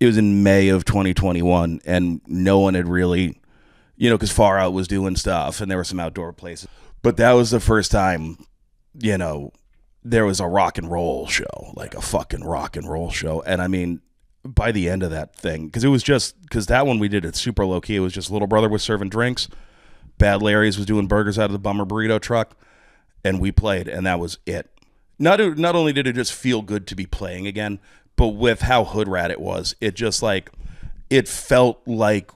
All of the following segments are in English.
it was in May of 2021, and no one had really, because Far Out was doing stuff, and there were some outdoor places. But that was the first time, there was a rock and roll show, like a fucking rock and roll show. And I mean, by the end of that thing, because that one we did it super low key. It was just Little Brother was serving drinks, Bad Larry's was doing burgers out of the Bummer Burrito truck, and we played, and that was it. Not only did it just feel good to be playing again, but with how hood rat it was, it just like, it felt like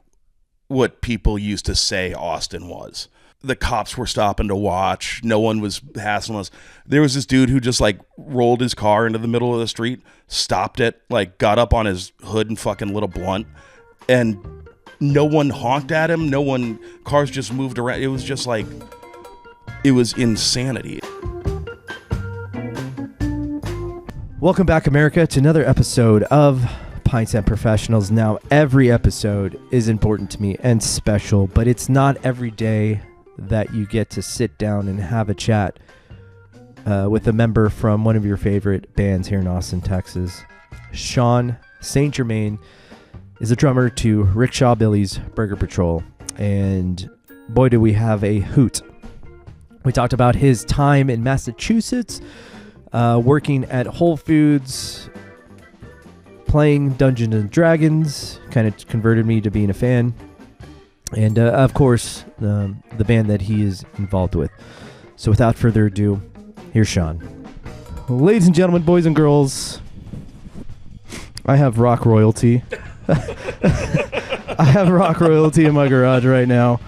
what people used to say Austin was. The cops were stopping to watch. No one was hassling us. There was this dude who just like rolled his car into the middle of the street, stopped it, like got up on his hood and fucking lit a blunt, and no one honked at him. Cars just moved around. It was just like, it was insanity. Welcome back, America, to another episode of Pints and Professionals. Now, every episode is important to me and special, but it's not every day that you get to sit down and have a chat with a member from one of your favorite bands here in Austin, Texas. Sean St. Germain is a drummer to Rickshaw Billie's Burger Patrol, and boy, do we have a hoot. We talked about his time in Massachusetts, working at Whole Foods, playing Dungeons and Dragons, kind of converted me to being a fan. And, of course, the band that he is involved with. So without further ado, here's Sean. Ladies and gentlemen, boys and girls, I have rock royalty. I have rock royalty in my garage right now.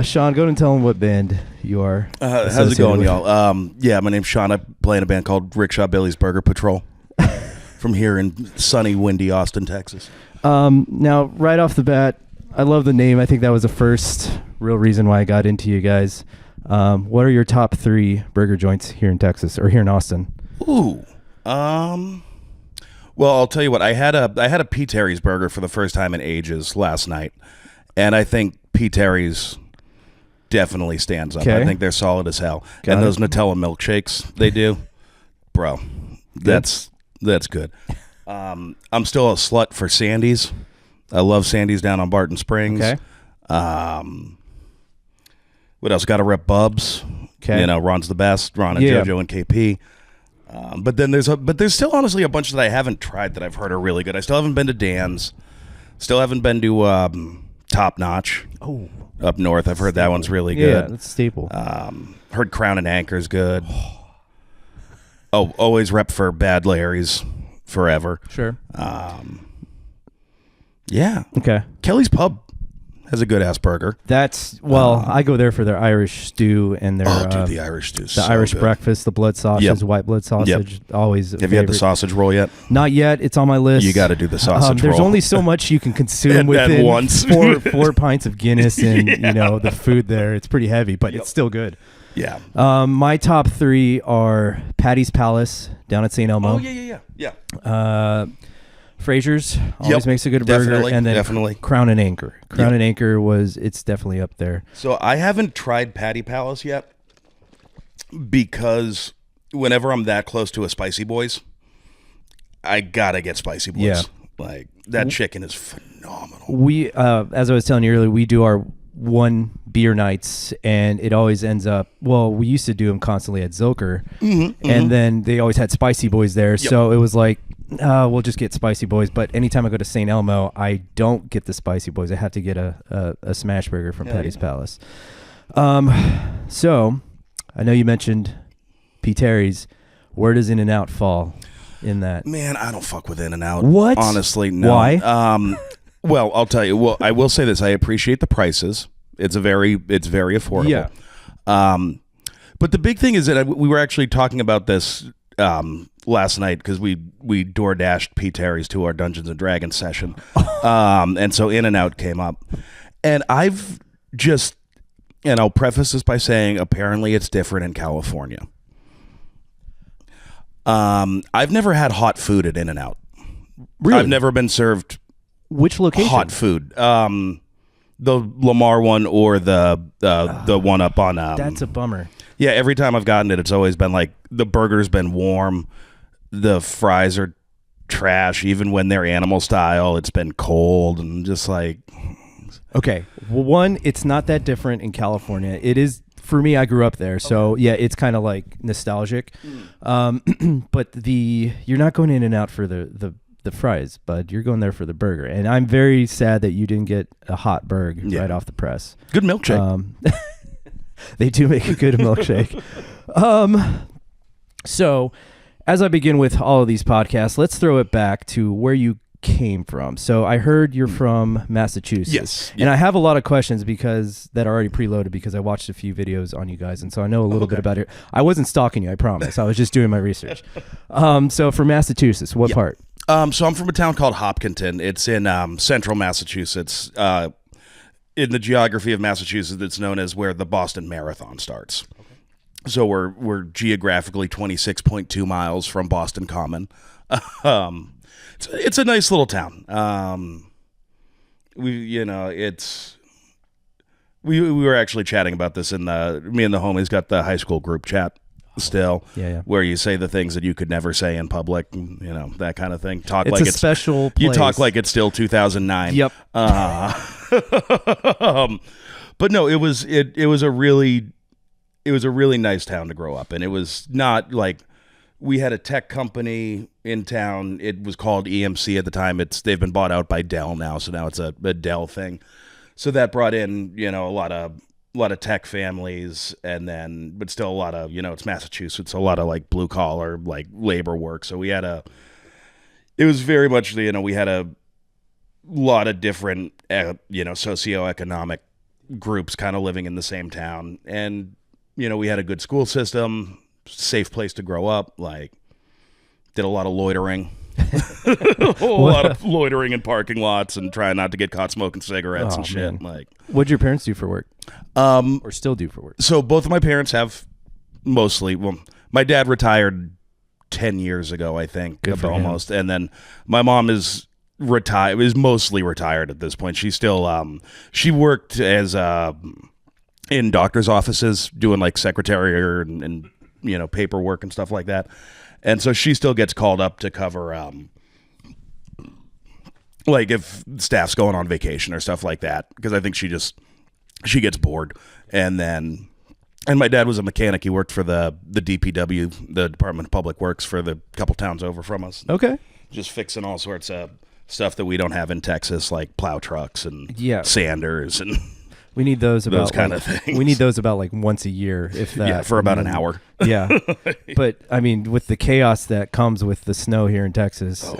Sean, go ahead and tell them what band you are. How's it going, y'all? My name's Sean. I play in a band called Rickshaw Billie's Burger Patrol from here in sunny, windy Austin, Texas. Now, right off the bat, I love the name. I think that was the first real reason why I got into you guys. What are your top 3 burger joints here in Texas or here in Austin? Ooh. Well, I'll tell you what. I had a P. Terry's burger for the first time in ages last night, and I think P. Terry's definitely stands up. Okay. I think they're solid as hell. Got and it. those Nutella milkshakes they do, bro, that's good. I'm still a slut for Sandy's. I love Sandy's down on Barton Springs. Okay. What else? Got to rep Bubs. Okay. Ron's the best. Ron and JoJo and KP. But then there's still honestly a bunch that I haven't tried that I've heard are really good. I still haven't been to Dan's. Still haven't been to Top Notch. Oh, up north. I've heard that one's really good. Yeah, that's a staple. Heard Crown and Anchor's good. Oh, always rep for Bad Larry's forever. Sure. Yeah. Okay. Kelly's Pub has a good ass burger. I go there for their Irish stew and their the Irish stew. The Irish breakfast, the blood sausage, Yep. white blood sausage. Yep. Always. Have you had the sausage roll yet? Not yet. It's on my list. You got to do the sausage roll. There's only so much you can consume within once. four pints of Guinness and the food there. It's pretty heavy, but it's still good. Yeah. My top 3 are Patty's Palace down at St. Elmo. Oh yeah. Fraser's always makes a good burger, and then definitely Crown and Anchor. Crown and Anchor it's definitely up there. So I haven't tried Patty Palace yet because whenever I'm that close to a Spicy Boys, I gotta get Spicy Boys. Yeah. Like that chicken is phenomenal. We, as I was telling you earlier, we do our 1 beer nights, and it always ends up. Well, we used to do them constantly at Zilker, and then they always had Spicy Boys there, so it was like. We'll just get Spicy Boys, but anytime I go to St. Elmo, I don't get the Spicy Boys. I have to get a smash burger from Patty's Palace. So, I know you mentioned P. Terry's. Where does In-N-Out fall in that? Man, I don't fuck with In-N-Out. What? Honestly, no. Why? Well, I'll tell you. Well, I will say this. I appreciate the prices. It's very affordable. Yeah. But the big thing is that we were actually talking about this last night because we door dashed P. Terry's to our Dungeons and Dragons session, and so In-N-Out came up, and I've just, and I'll preface this by saying apparently it's different in California. I've never had hot food at In-N-Out. Really? I've never been served Which location? hot food. The Lamar one or the one up on. That's a bummer. Yeah, every time I've gotten it, it's always been like the burger's been warm, the fries are trash, even when they're animal style. It's been cold and just like. Okay, well, one, it's not that different in California. It is for me. I grew up there, so yeah, it's kind of like nostalgic. But you're not going in and out for the fries, bud. You're going there for the burger, and I'm very sad that you didn't get a hot burger right off the press. Good milkshake. They do make a good milkshake. So, as I begin with all of these podcasts, let's throw it back to where you came from. So I heard you're from Massachusetts. Yes. And I have a lot of questions because that are already preloaded because I watched a few videos on you guys, and so I know a little bit about it. I wasn't stalking you, I promise. I was just doing my research. So from Massachusetts, what part? So I'm from a town called Hopkinton. It's in central Massachusetts. In the geography of Massachusetts, it's known as where the Boston Marathon starts. Okay. So we're geographically 26.2 miles from Boston Common. It's a nice little town. We were actually chatting about this in me and the homies got the high school group chat still. Yeah. Where you say the things that you could never say in public, that kind of thing. It's a special place. You talk like it's still 2009. Yep. But no, it was a really nice town to grow up in. It was not like we had a tech company in town. It was called EMC at the time. They've been bought out by Dell now, so now it's a Dell thing. So that brought in, a lot of tech families, but still a lot of, it's Massachusetts, a lot of like blue collar, like labor work. So it was very much, we had a lot of different, socioeconomic groups kind of living in the same town. And, we had a good school system, safe place to grow up, like did a lot of loitering. A lot of loitering in parking lots and trying not to get caught smoking cigarettes and shit. Man. Like, what'd your parents do for work? Or still do for work? So both of my parents have mostly. Well, my dad retired 10 years ago, I think, almost, and then my mom is retired. Is mostly retired at this point. She still she worked as in doctors' offices doing like secretary and paperwork and stuff like that. And so she still gets called up to cover, like if staff's going on vacation or stuff like that, because I think she gets bored. And my dad was a mechanic. He worked for the DPW, the Department of Public Works, for the couple towns over from us. Okay. Just fixing all sorts of stuff that we don't have in Texas, like plow trucks and sanders and... We need those kind of things. We need those about like once a year, if that. Yeah, for about an hour. Yeah, but I mean, with the chaos that comes with the snow here in Texas,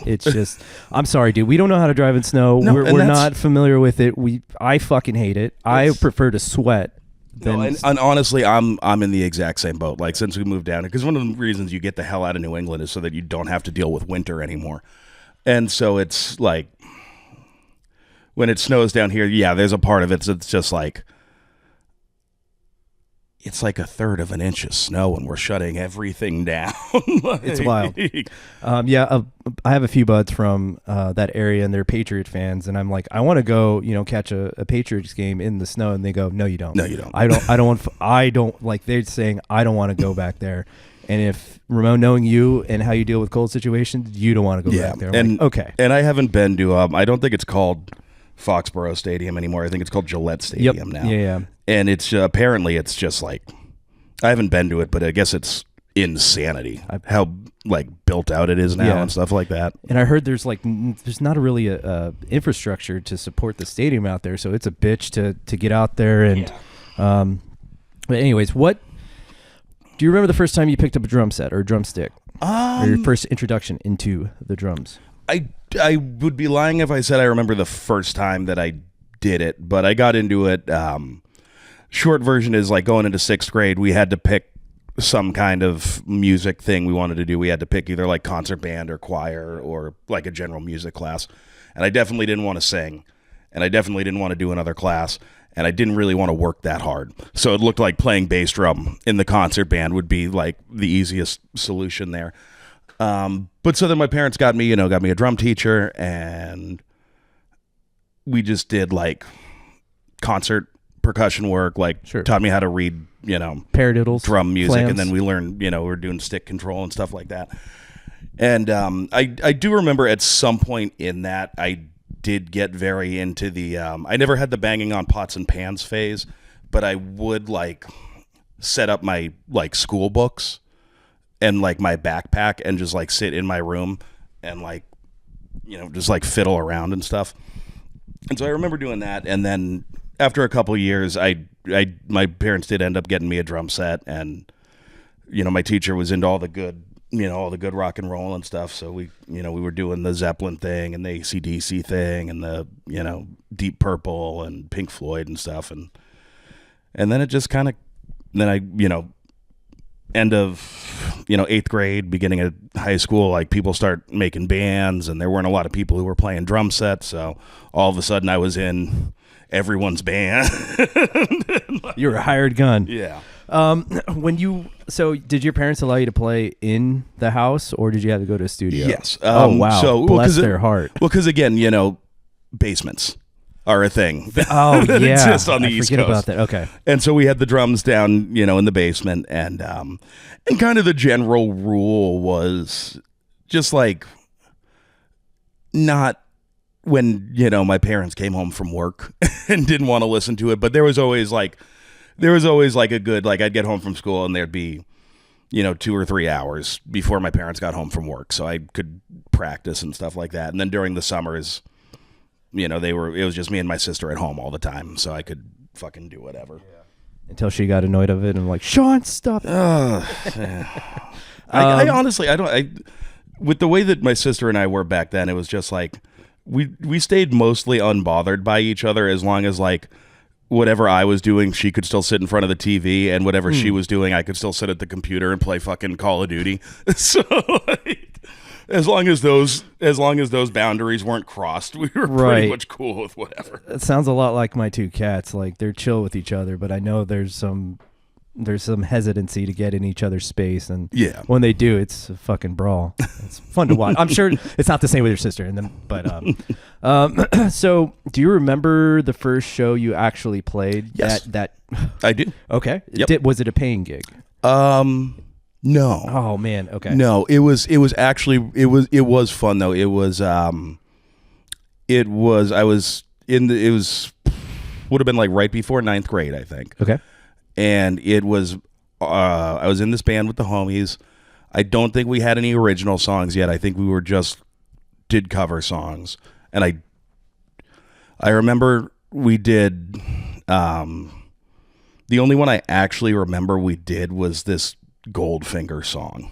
it's just. I'm sorry, dude. We don't know how to drive in snow. No, we're not familiar with it. I fucking hate it. I prefer to sweat. And honestly, I'm in the exact same boat. Like since we moved down here, because one of the reasons you get the hell out of New England is so that you don't have to deal with winter anymore, and so it's like. When it snows down here, there's a part of it that's just like, it's like a third of an inch of snow and we're shutting everything down. It's wild. I have a few buds from that area and they're Patriot fans. And I'm like, I want to go, catch a Patriots game in the snow. And they go, no, you don't. No, you don't. I don't like, they're saying, I don't want to go back there. And if Ramon, knowing you and how you deal with cold situations, you don't want to go back there. Okay. And I haven't been to, I don't think it's called Foxborough Stadium anymore. I think it's called Gillette Stadium now. Yeah. And it's apparently it's just like, I haven't been to it, but I guess it's insanity how like built out it is now and stuff like that. And I heard there's not really a infrastructure to support the stadium out there, so it's a bitch to get out there. And but anyways, what do you remember the first time you picked up a drum set or a drumstick, or your first introduction into the drums? I would be lying if I said I remember the first time that I did it, but I got into it. Short version is like going into 6th grade, we had to pick some kind of music thing we wanted to do. We had to pick either like concert band or choir or like a general music class. And I definitely didn't want to sing, and I definitely didn't want to do another class, and I didn't really want to work that hard. So it looked like playing bass drum in the concert band would be like the easiest solution there. But so then my parents got me a drum teacher, and we just did like concert percussion work, taught me how to read, paradiddles, drum music. flams. And then we learned, we were doing stick control and stuff like that. And I do remember at some point in that I did get very into the I never had the banging on pots and pans phase, but I would like set up my like school books and like my backpack and just like sit in my room and like, you know, just like fiddle around and stuff. And so I remember doing that. And then after a couple of years, my parents did end up getting me a drum set, and, you know, my teacher was into all the good rock and roll and stuff. So we were doing the Zeppelin thing and the AC/DC thing and the, you know, Deep Purple and Pink Floyd and stuff. And then it just kind of, then I, you know, end of, you know, 8th grade, beginning of high school, like people start making bands, and there weren't a lot of people who were playing drum sets. So all of a sudden I was in everyone's band. You were a hired gun. Yeah. So did your parents allow you to play in the house, or did you have to go to a studio? Yes. Oh, wow. So, bless their heart. Well, because again, you know, basements are a thing. Oh, that yeah. exist on the East forget Coast. about that. Okay. And so we had the drums down, you know, in the basement, and kind of the general rule was just like not when, you know, my parents came home from work and didn't want to listen to it, but there was always like a good, like I'd get home from school and there'd be, you know, 2 or 3 hours before my parents got home from work, so I could practice and stuff like that. And then during the summers, you know, it was just me and my sister at home all the time, so I could fucking do whatever. Yeah. Until she got annoyed of it and like, Sean, stop. I honestly, with the way that my sister and I were back then, it was just like we stayed mostly unbothered by each other, as long as like whatever I was doing, she could still sit in front of the TV, and whatever she was doing, I could still sit at the computer and play fucking Call of Duty. So like, as long as those boundaries weren't crossed, we were pretty much cool with whatever. It sounds a lot like my two cats. Like, they're chill with each other, but I know there's some hesitancy to get in each other's space, and when they do, it's a fucking brawl. It's fun to watch. I'm sure it's not the same with your sister, but so do you remember the first show you actually played? Yes, that I do. Okay. Yep. Was it a paying gig? No. Oh man. Okay. No, it was fun though. Would have been like right before 9th grade, I think. Okay. And it was, I was in this band with the homies. I don't think we had any original songs yet. I think we were did cover songs. And I remember we did, the only one I actually remember we did was this Goldfinger song.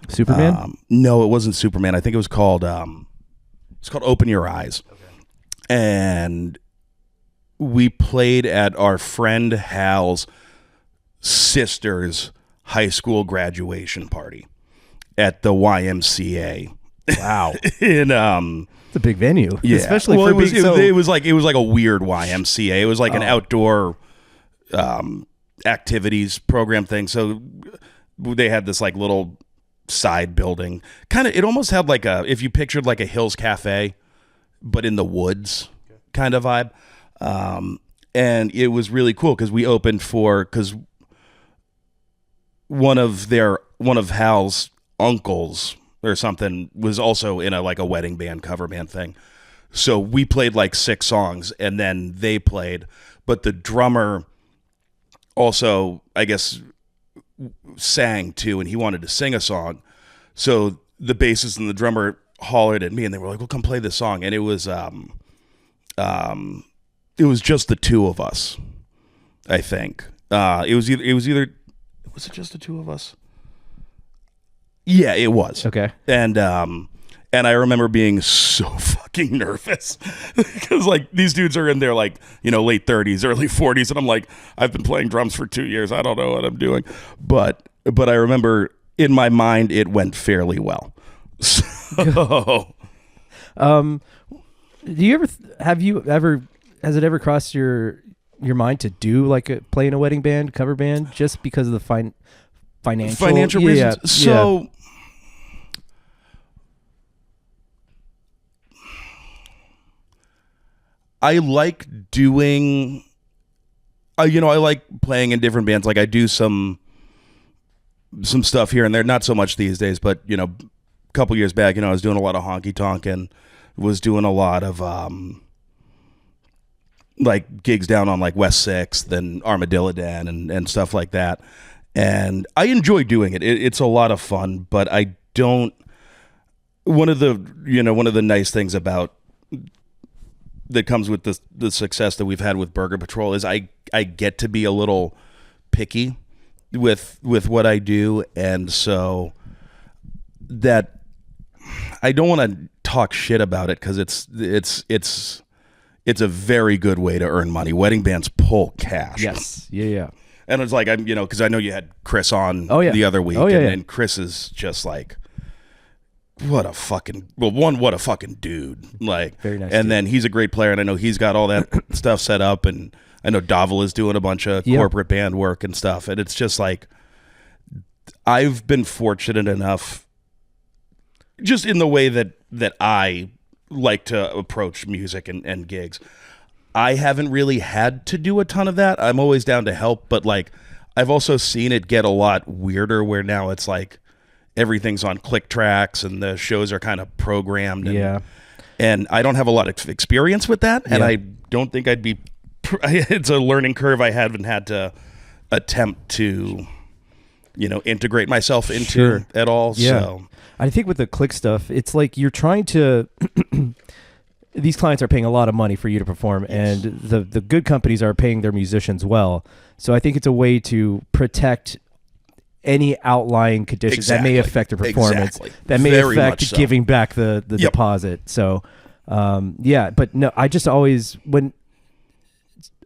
Superman? No, it wasn't Superman. I think it was called Open Your Eyes. Okay. And we played at our friend Hal's sister's high school graduation party at the YMCA. Wow. It's a big venue. Yeah. Especially well, for it was like a weird YMCA. It was like an outdoor activities program thing. So they had this like little side building. Kind of, it almost had like if you pictured like a Hills Cafe, but in the woods kind of vibe. And it was really cool because we opened because one of Hal's uncles or something was also in a wedding band, cover band thing. So we played like 6 songs and then they played, but the drummer also, I guess, sang too, and he wanted to sing a song. So the bassist and the drummer hollered at me and they were like, "Well, come play this song." And it was just the two of us, I think. Was it just the two of us? Yeah, it was. Okay. And I remember being so fucking nervous because like these dudes are in their like, you know, late 30s, early 40s, and I'm like, I've been playing drums for 2 years. I don't know what I'm doing. But I remember in my mind it went fairly well. So has it ever crossed your mind to do like play in a wedding band, cover band, just because of the financial reasons? Yeah. So I like doing, I like playing in different bands. Like I do some stuff here and there, not so much these days, but couple years back, I was doing a lot of honky tonk and was doing a lot of like gigs down on like West 6th and Armadillo Den and stuff like that. And I enjoy doing it. It's a lot of fun, but I don't. One of the nice things about that comes with the success that we've had with Burger Patrol is I get to be a little picky with what I do, and so that I don't want to talk shit about it because it's a very good way to earn money. Wedding bands pull cash. Yes. Yeah. And it's like, because I know you had Chris on the other week, and Chris is just like, what a fucking dude. Like, very nice. And dude. then he's a great player, and I know he's got all that stuff set up, and I know Davel is doing a bunch of corporate band work and stuff, and it's just like, I've been fortunate enough, just in the way that I like to approach music and gigs. I haven't really had to do a ton of that. I'm always down to help, but like, I've also seen it get a lot weirder where now it's like everything's on click tracks and the shows are kind of programmed. And I don't have a lot of experience with that. And I don't think it's a learning curve I haven't had to attempt to, integrate myself into at all. Yeah. So I think with the click stuff, it's like you're trying to, these clients are paying a lot of money for you to perform, and the good companies are paying their musicians well. So I think it's a way to protect any outlying conditions that may affect the performance, that may affect giving back the deposit. So, but no, I just always,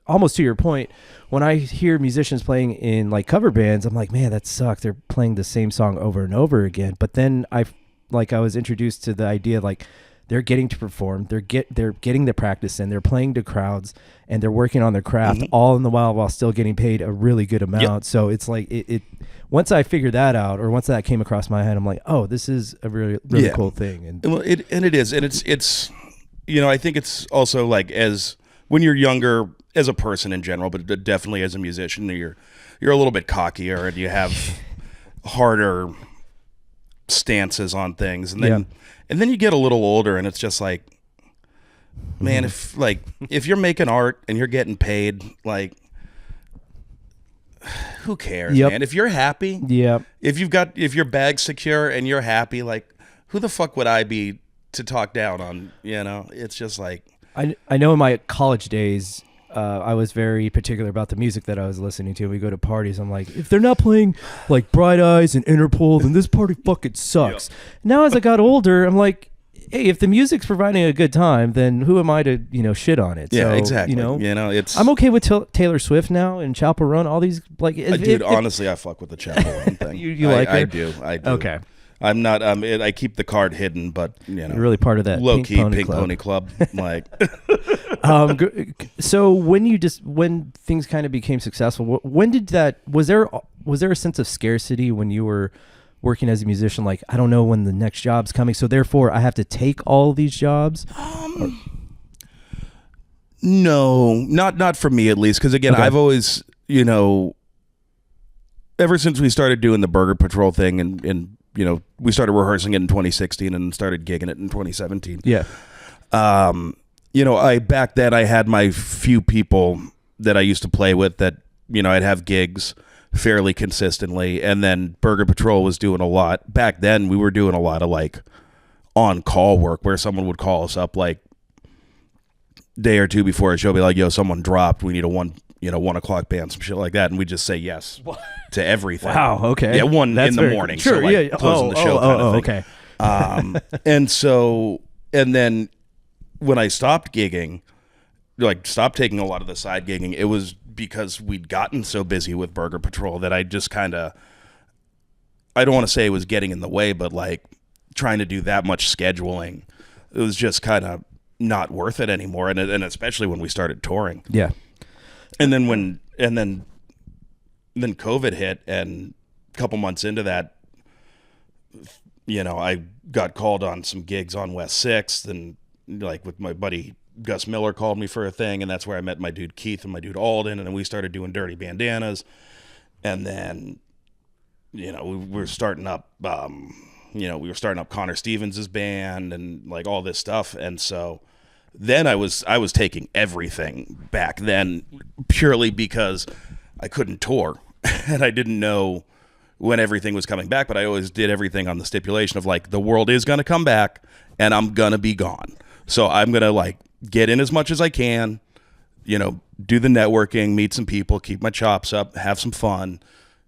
almost to your point, when I hear musicians playing in like cover bands, I'm like, man, that sucks. They're playing the same song over and over again. But then I was introduced to the idea like they're getting to perform, they're getting the practice in, they're playing to crowds, and they're working on their craft all in the while still getting paid a really good amount. So it's like it. Once I figured that out, or once that came across my head, I'm like, oh, this is a really cool thing. And it is, and it's I think it's also like as when you're younger as a person in general, but definitely as a musician, you're a little bit cockier and you have harder stances on things, and then you get a little older, and it's just like, man, if you're making art and you're getting paid, like, who cares, man? If you're happy, if your bag's secure and you're happy, like, who the fuck would I be to talk down on? It's just like, I know in my college days, I was very particular about the music that I was listening to. We go to parties, I'm like, if they're not playing like Bright Eyes and Interpol, then this party fucking sucks. Now as I got older, I'm like, hey, if the music's providing a good time, then who am I to shit on it? Yeah, so, exactly. It's I'm okay with Taylor Swift now and Chappell Run, all these like. Dude, honestly, I fuck with the Chappell Run thing. you like her? I do. Okay. I'm not. I keep the card hidden, but you're really part of that low key Pink Pony Club. Like, so when things kind of became successful, when did that? Was there a sense of scarcity when you were working as a musician? Like, I don't know when the next job's coming, so therefore I have to take all these jobs. No, not for me at least, because again, I've always ever since we started doing the Burger Patrol thing and we started rehearsing it in 2016 and started gigging it in 2017. Yeah. Back then I had my few people that I used to play with that, I'd have gigs fairly consistently. And then Burger Patrol was doing a lot. Back then we were doing a lot of like on-call work where someone would call us up like day or two before a show, be like, yo, someone dropped. We need a 1 o'clock band, some shit like that. And we just say yes to everything. Wow. Okay. Yeah. That's in the morning. Sure. So like closing the show kind of thing. Okay. And then when I stopped gigging, like stopped taking a lot of the side gigging, it was because we'd gotten so busy with Burger Patrol that I just kind of, I don't want to say it was getting in the way, but like trying to do that much scheduling, it was just kind of not worth it anymore. And especially when we started touring. Yeah. And then then COVID hit, and a couple months into that, I got called on some gigs on West 6th, and like with my buddy Gus Miller called me for a thing, and that's where I met my dude Keith and my dude Alden, and then we started doing Dirty Bandanas, and then we were starting up we were starting up Connor Stevens' band and like all this stuff. And so then I was taking everything back then purely because I couldn't tour and I didn't know when everything was coming back, but I always did everything on the stipulation of like, the world is going to come back and I'm going to be gone. So I'm going to like get in as much as I can, do the networking, meet some people, keep my chops up, have some fun.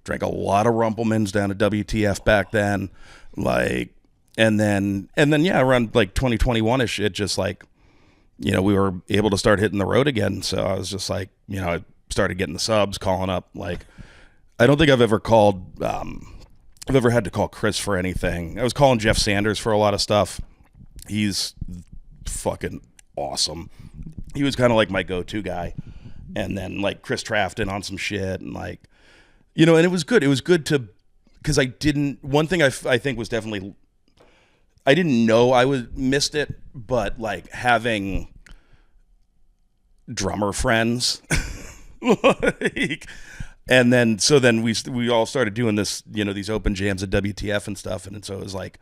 Drank a lot of Rumplemans down at WTF back then. Like, and then yeah, around like 2021-ish, it just like, we were able to start hitting the road again. So I was just like, I started getting the subs, calling up. Like, I don't think I've ever called, I've ever had to call Chris for anything. I was calling Jeff Sanders for a lot of stuff. He's fucking awesome. He was kind of like my go-to guy. And then like Chris Trafton on some shit and like, and it was good. It was good because one thing I think was definitely, I didn't know I missed it, but like having drummer friends, like, and then we all started doing this, these open jams at WTF and stuff. And so it was like,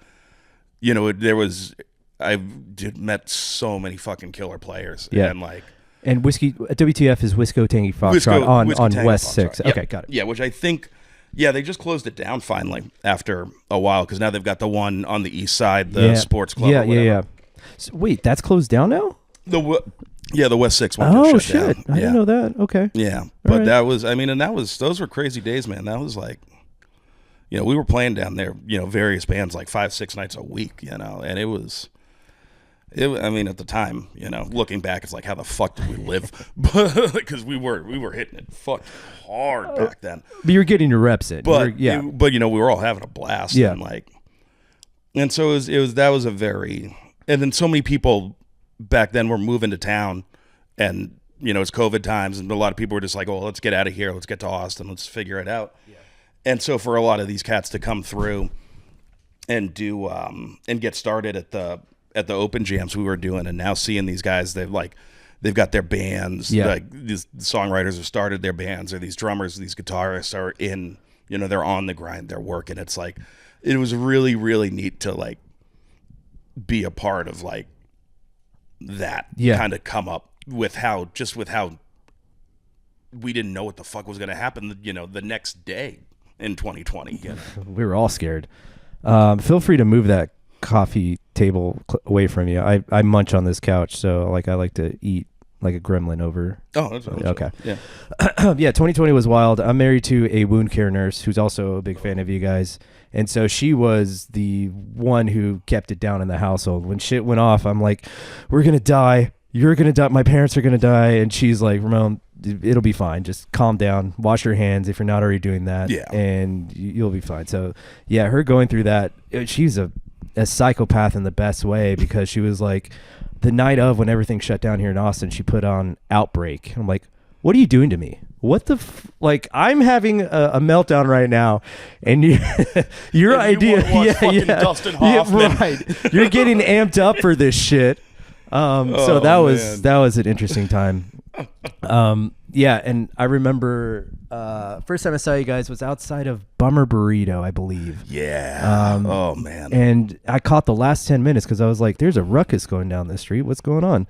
I've met so many fucking killer players. Yeah. And like, and whiskey WTF is Wisco Tangy Foxtrot on West 6. Yeah. Okay, got it. Yeah, which I think, they just closed it down finally after a while because now they've got the one on the east side, the sports club. Yeah. So, wait, that's closed down now? The West 6 one. Oh shut shit! down. I didn't know that. Okay. Yeah, but right. that was, those were crazy days, man. That was like, we were playing down there, various bands like 5-6 nights a week, and it was. At the time, looking back, it's like, how the fuck did we live? Because we were hitting it fucking hard back then. But you were getting your reps in. But we were all having a blast. Yeah. And so that was a very, and then so many people back then were moving to town, and it's COVID times, and a lot of people were just like, oh, let's get out of here, let's get to Austin, let's figure it out. Yeah. And so for a lot of these cats to come through and do and get started at the open jams we were doing, and now seeing these guys, they've got their bands, like these songwriters have started their bands, or these drummers, these guitarists are in, they're on the grind, they're working. It's like, it was really, really neat to like be a part of like that kind of come up with how we didn't know what the fuck was going to happen, the next day in 2020. We were all scared. Feel free to move that coffee table away from you. I munch on this couch, so like I like to eat like a gremlin over. Oh, that's okay. Yeah. Yeah, 2020 was wild. I'm married to a wound care nurse who's also a big fan of you guys. And so she was the one who kept it down in the household. When shit went off, I'm like, we're going to die. You're going to die. My parents are going to die. And she's like, Ramon, it'll be fine. Just calm down. Wash your hands if you're not already doing that. Yeah. And you'll be fine. So, yeah, her going through that, she's a psychopath in the best way, because she was like, the night of when everything shut down here in Austin, she put on Outbreak. I'm like, what are you doing to me? What the I'm having a meltdown right now, and your idea, Dustin Hoffman. right? You're getting amped up for this shit. So that was an interesting time. Yeah, and I remember first time I saw you guys was outside of Bummer Burrito, I believe. Yeah. Oh man. And I caught the last 10 minutes because I was like, "There's a ruckus going down the street. What's going on?"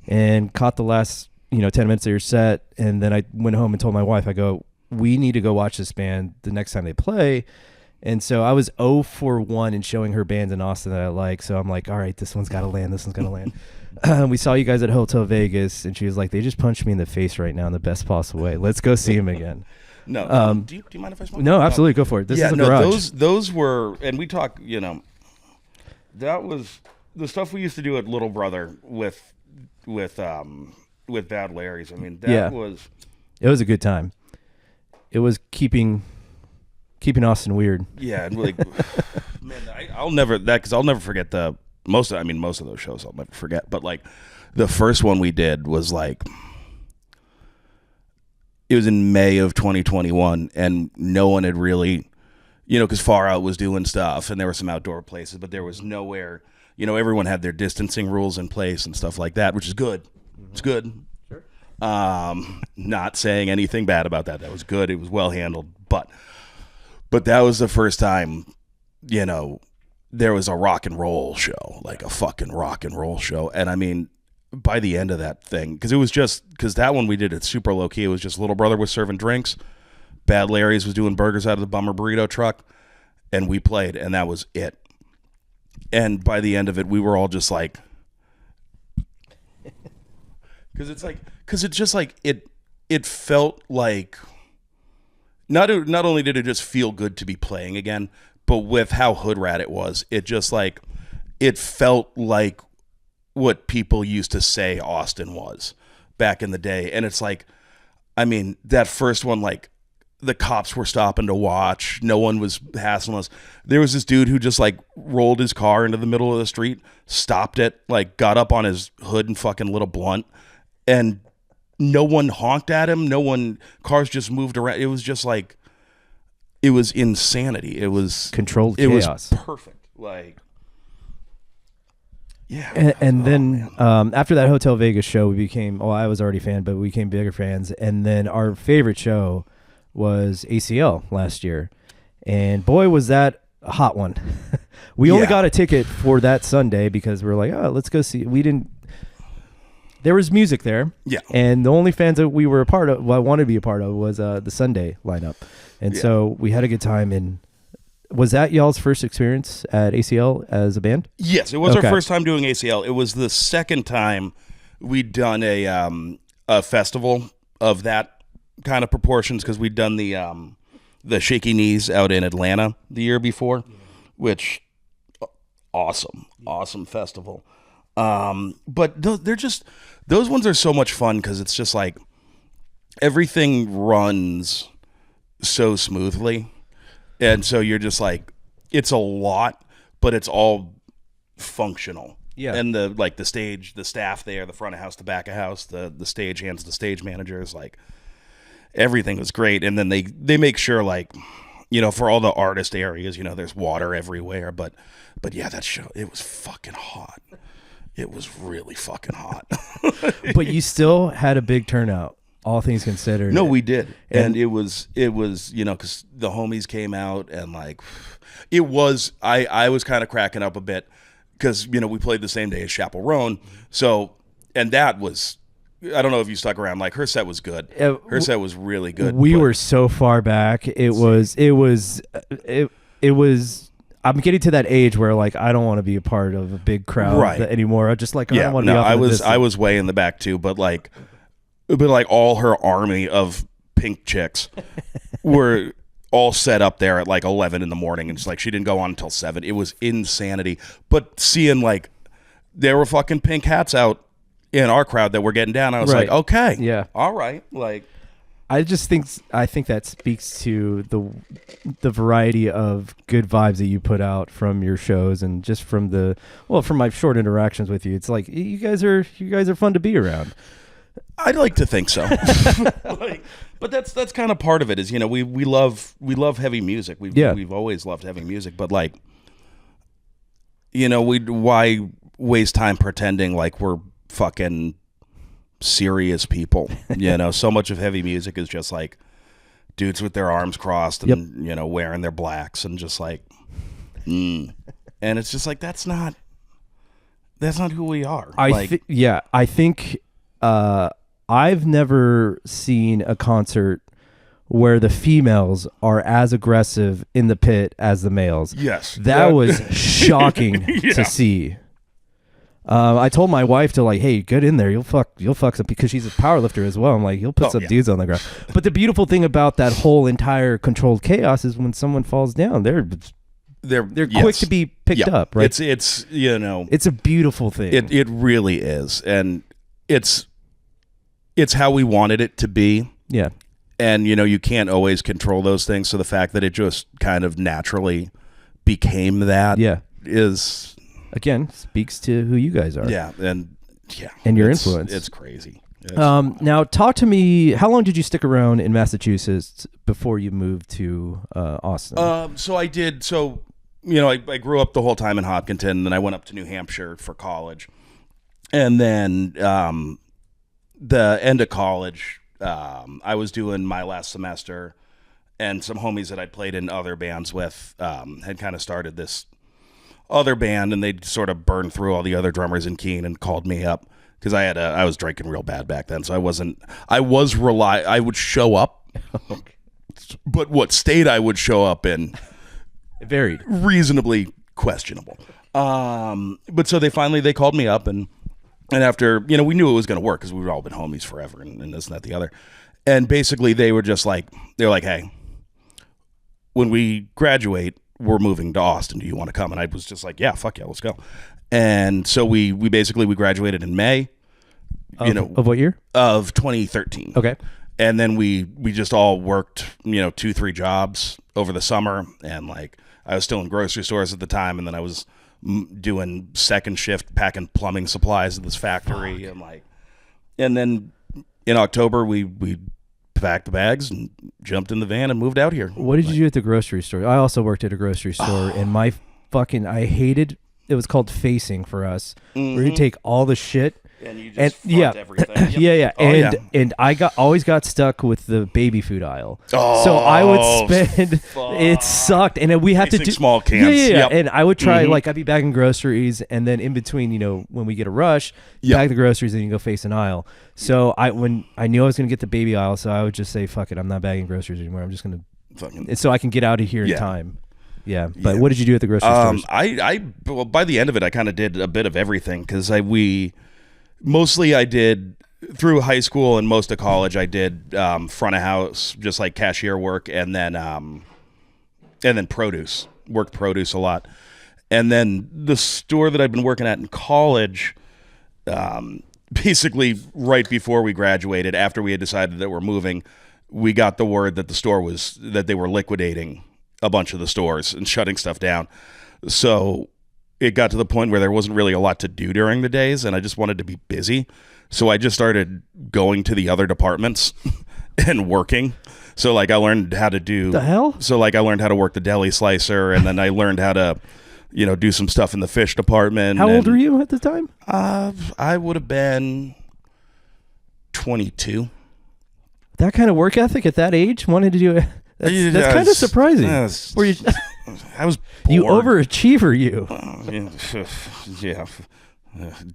And caught the last 10 minutes of your set, and then I went home and told my wife, I go, we need to go watch this band the next time they play. And so I was 0 for 1 in showing her bands in Austin that I like. So I'm like, all right, this one's got to land. This one's got to land. We saw you guys at Hotel Vegas, and she was like, they just punched me in the face right now in the best possible way. Let's go see them again. No. Do you mind if I smoke? No, absolutely. Go for it. This is a garage. Those were, and we talk, that was the stuff we used to do at Little Brother with Bad Larry's. I mean, it was a good time. It was keeping Austin weird. Yeah, and like, man, I'll never forget most of those shows I'll never forget. But like, the first one we did was like, it was in May of 2021, and no one had really, because Far Out was doing stuff, and there were some outdoor places, but there was nowhere. Everyone had their distancing rules in place and stuff like that, which is good. It's good. Sure. Not saying anything bad about that. That was good. It was well handled. But that was the first time, there was a rock and roll show, like a fucking rock and roll show. And I mean, by the end of that thing, because that one we did it super low key. It was just Little Brother was serving drinks, Bad Larry's was doing burgers out of the Bummer burrito truck, and we played, and that was it. And by the end of it, we were all just like, because it's just like it felt like not only did it just feel good to be playing again, but with how hood rat it was, it just like it felt like what people used to say Austin was back in the day. And it's like, I mean, that first one, like the cops were stopping to watch. No one was hassling us. There was this dude who just like rolled his car into the middle of the street, stopped it, like got up on his hood and fucking lit a blunt, and no one honked at him. Cars just moved around. It was just like, it was insanity. It was controlled chaos. It was perfect. Like, yeah. And then after that Hotel Vegas show, we became, I was already a fan, but we became bigger fans. And then our favorite show was ACL last year. And boy, was that a hot one. We only got a ticket for that Sunday because we were like, let's go see. There was music there. Yeah. And the only fans that we were a part of, wanted to be a part of, was the Sunday lineup. And so we had a good time. And was that y'all's first experience at ACL as a band? Yes, it was our first time doing ACL. It was the second time we'd done a festival of that kind of proportions, because we'd done the Shaky Knees out in Atlanta the year before, which awesome festival. But those ones are so much fun because it's just like everything runs so smoothly. And so you're just like, it's a lot, but it's all functional. Yeah. And the stage, the staff there, the front of house, the back of house, the stage hands, the stage managers, like everything was great. And then they make sure, like, you know, for all the artist areas, you know, there's water everywhere. But yeah, that show, it was fucking hot. It was really fucking hot. But you still had a big turnout, all things considered. No, we did. And it was, you know, because the homies came out, and like, it was, I was kind of cracking up a bit because, you know, we played the same day as Chappell Roan. So, and that was, I don't know if you stuck around, like her set was good. Her set was really good. We were so far back. It was, I'm getting to that age where, like, I don't want to be a part of a big crowd anymore. I just like, I don't want to be I was way in the back too, but like all her army of pink chicks were all set up there at like 11 in the morning, and it's like she didn't go on until 7. It was insanity. But seeing like there were fucking pink hats out in our crowd that were getting down, I was like, okay, yeah, all right, like. I think that speaks to the variety of good vibes that you put out from your shows, and just from from my short interactions with you. It's like you guys are fun to be around. I'd like to think so. But that's kind of part of it, is, you know, we love heavy music. We've always loved heavy music, but like, you know, why waste time pretending like we're fucking serious people? You know, so much of heavy music is just like dudes with their arms crossed and you know, wearing their blacks and just like and it's just like that's not who we are. I think I've never seen a concert where the females are as aggressive in the pit as the males. Yes, that was shocking to see. I told my wife to, like, hey, get in there. You'll fuck some, because she's a power lifter as well. I'm like, you'll put some dudes on the ground. But the beautiful thing about that whole entire controlled chaos is when someone falls down, they're quick to be picked up, right? It's you know, it's a beautiful thing. It really is, and it's how we wanted it to be. Yeah. And you know, you can't always control those things. So the fact that it just kind of naturally became that is, again, speaks to who you guys are. Yeah, and your influence. It's crazy. Now, talk to me. How long did you stick around in Massachusetts before you moved to Austin? So I did. So, you know, I grew up the whole time in Hopkinton, and then I went up to New Hampshire for college, and then the end of college, I was doing my last semester, and some homies that I'd played in other bands with had kind of started this other band, and they sort of burned through all the other drummers in Keene and called me up because I was drinking real bad back then, so I would show up, but what state I would show up in, it varied. Reasonably questionable. But so they called me up, and after, we knew it was going to work because we've all been homies forever and this and that, the other. And basically they were just like, hey, when we graduate, we're moving to Austin. Do you want to come? And I was just like, yeah, fuck yeah, let's go. And so we graduated in May, of what year? Of 2013. Okay. And then we just all worked, 2-3 jobs over the summer. And like, I was still in grocery stores at the time. And then I was doing second shift packing plumbing supplies at this factory. And then in October, we packed the bags and jumped in the van and moved out here. What did you do at the grocery store? I also worked at a grocery store, and I hated, it was called facing for us, where you take all the shit. And you just everything. Yep. And I always got stuck with the baby food aisle. So I would spend. It sucked, and then we had to do small cans. Yeah. Yep. And I would try I'd be bagging groceries, and then in between, when we get a rush, bag the groceries, and you go face an aisle. So when I knew I was gonna get the baby aisle, so I would just say, "Fuck it, I'm not bagging groceries anymore. I'm just gonna," so I can get out of here in time. Yeah, but what did you do at the grocery stores? By the end of it, I kind of did a bit of everything because mostly I did through high school and most of college. I did front of house, just like cashier work, and then produce. Worked produce a lot, and then the store that I've been working at in college. Basically, right before we graduated, after we had decided that we're moving, we got the word that that they were liquidating a bunch of the stores and shutting stuff down. So it got to the point where there wasn't really a lot to do during the days, and I just wanted to be busy. So I just started going to the other departments and working. So like I learned how to do the hell. So like I learned how to work the deli slicer, and then I learned how to, do some stuff in the fish department. How old were you at the time? I would have been 22. That kind of work ethic at that age, wanted to do it. That's kind of surprising. Were you? I was bored. You overachiever, you. Yeah.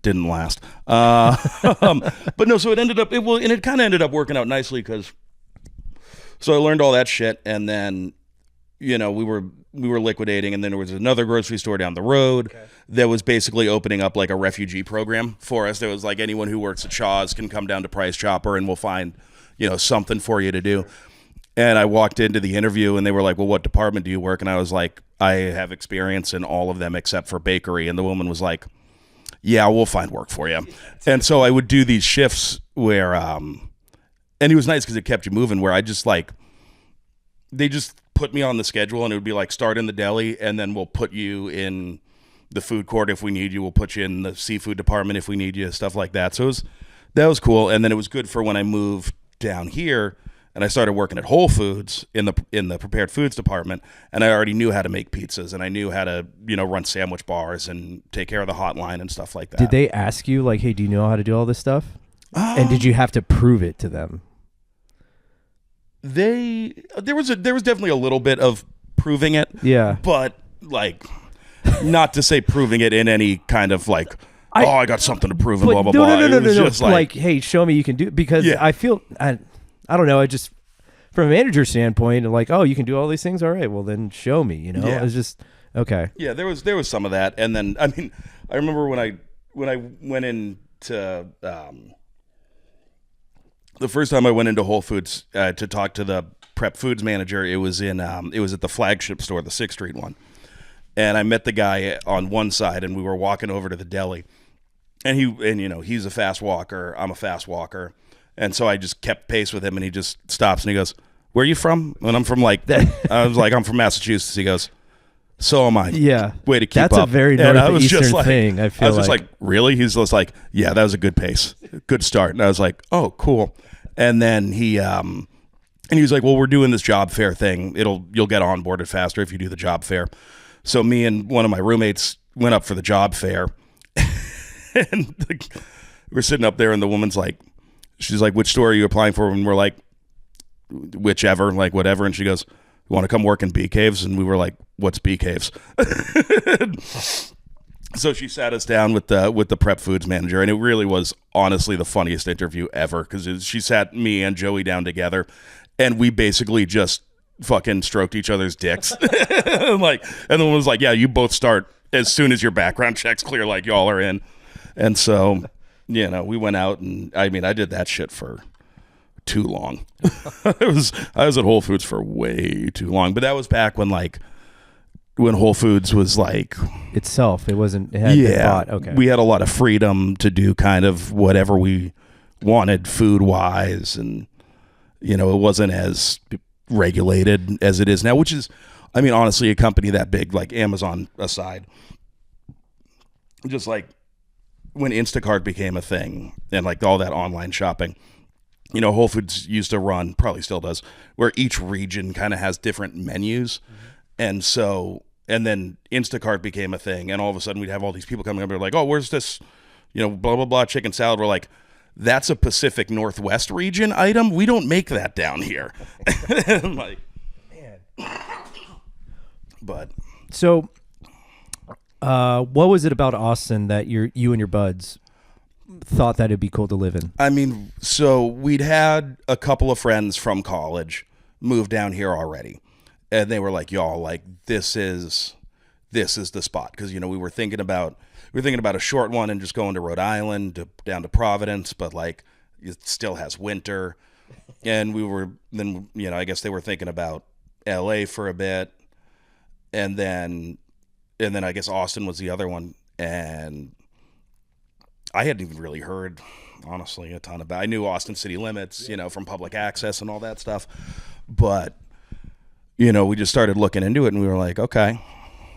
Didn't last. But no, so it ended up, and it kind of ended up working out nicely because, so I learned all that shit, and then, we were liquidating, and then there was another grocery store down the road that was basically opening up like a refugee program for us. There was like anyone who works at Shaw's can come down to Price Chopper and we'll find, something for you to do. And I walked into the interview and they were like, well, what department do you work? And I was like, I have experience in all of them except for bakery. And the woman was like, yeah, we'll find work for you. And so I would do these shifts where, and it was nice because it kept you moving, where I just they just put me on the schedule, and it would be like, start in the deli, and then we'll put you in the food court if we need you. We'll put you in the seafood department if we need you, stuff like that. So that was cool. And then it was good for when I moved down here and I started working at Whole Foods in the prepared foods department, and I already knew how to make pizzas, and I knew how to, run sandwich bars and take care of the hotline and stuff like that. Did they ask you like, hey, do you know how to do all this stuff? And did you have to prove it to them? There was definitely a little bit of proving it. Yeah. But like, not to say proving it in any kind of like, I got something to prove and blah, blah, blah. No. Just like, hey, show me you can do it. Because I feel, I don't know, I just, from a manager standpoint, like, oh, you can do all these things? All right, well then show me, Yeah. It's just, okay. Yeah, there was some of that. And then, I mean, I remember when I went into, the first time I went into Whole Foods to talk to the prep foods manager, it was at the flagship store, the 6th Street one. And I met the guy on one side, and we were walking over to the deli. And he's a fast walker, I'm a fast walker. And so I just kept pace with him, and he just stops and he goes, "Where are you from?" And I'm from I was like, "I'm from Massachusetts." He goes, "So am I." Yeah. Way to keep up. That's a very northeastern thing, I feel I was just like, "Really?" He's just like, "Yeah, that was a good pace. Good start." And I was like, "Oh, cool." And then he was like, "Well, we're doing this job fair thing. You'll get onboarded faster if you do the job fair." So me and one of my roommates went up for the job fair. And we're sitting up there, and the woman's like, she's like, "Which store are you applying for?" And we're like, "Whichever, like whatever." And she goes, "You want to come work in Bee Caves?" And we were like, what's bee caves? So she sat us down with the prep foods manager, and it really was honestly the funniest interview ever, because she sat me and Joey down together, and we basically just fucking stroked each other's dicks. Like, and the one was like, yeah, you both start as soon as your background check's clear, like y'all are in. And so, you know, we went out, and I mean, I did that shit for too long. I was at Whole Foods for way too long, but that was back when Whole Foods was like itself. It wasn't. It had been bought. Okay. We had a lot of freedom to do kind of whatever we wanted food wise, and you know, it wasn't as regulated as it is now, which is, I mean, honestly, a company that big, like Amazon aside, just like when Instacart became a thing and like all that online shopping, you know, Whole Foods used to run, probably still does, where each region kind of has different menus. And so, and then Instacart became a thing, and all of a sudden we'd have all these people coming up and like, oh, where's this, you know, blah, blah, blah, chicken salad. We're like, that's a Pacific Northwest region item. We don't make that down here. I'm like, man. But so, what was it about Austin that you and your buds thought that it'd be cool to live in? I mean, so we'd had a couple of friends from college move down here already, and they were like, y'all, like, this is the spot. Because, you know, we were thinking about a short one and just going to Rhode Island, down to Providence, but like it still has winter. And then, you know, I guess they were thinking about LA for a bit. And then I guess Austin was the other one. And I hadn't even really heard, honestly, a ton about. I knew Austin City Limits, you know, from public access and all that stuff. But, you know, we just started looking into it, and we were like, okay,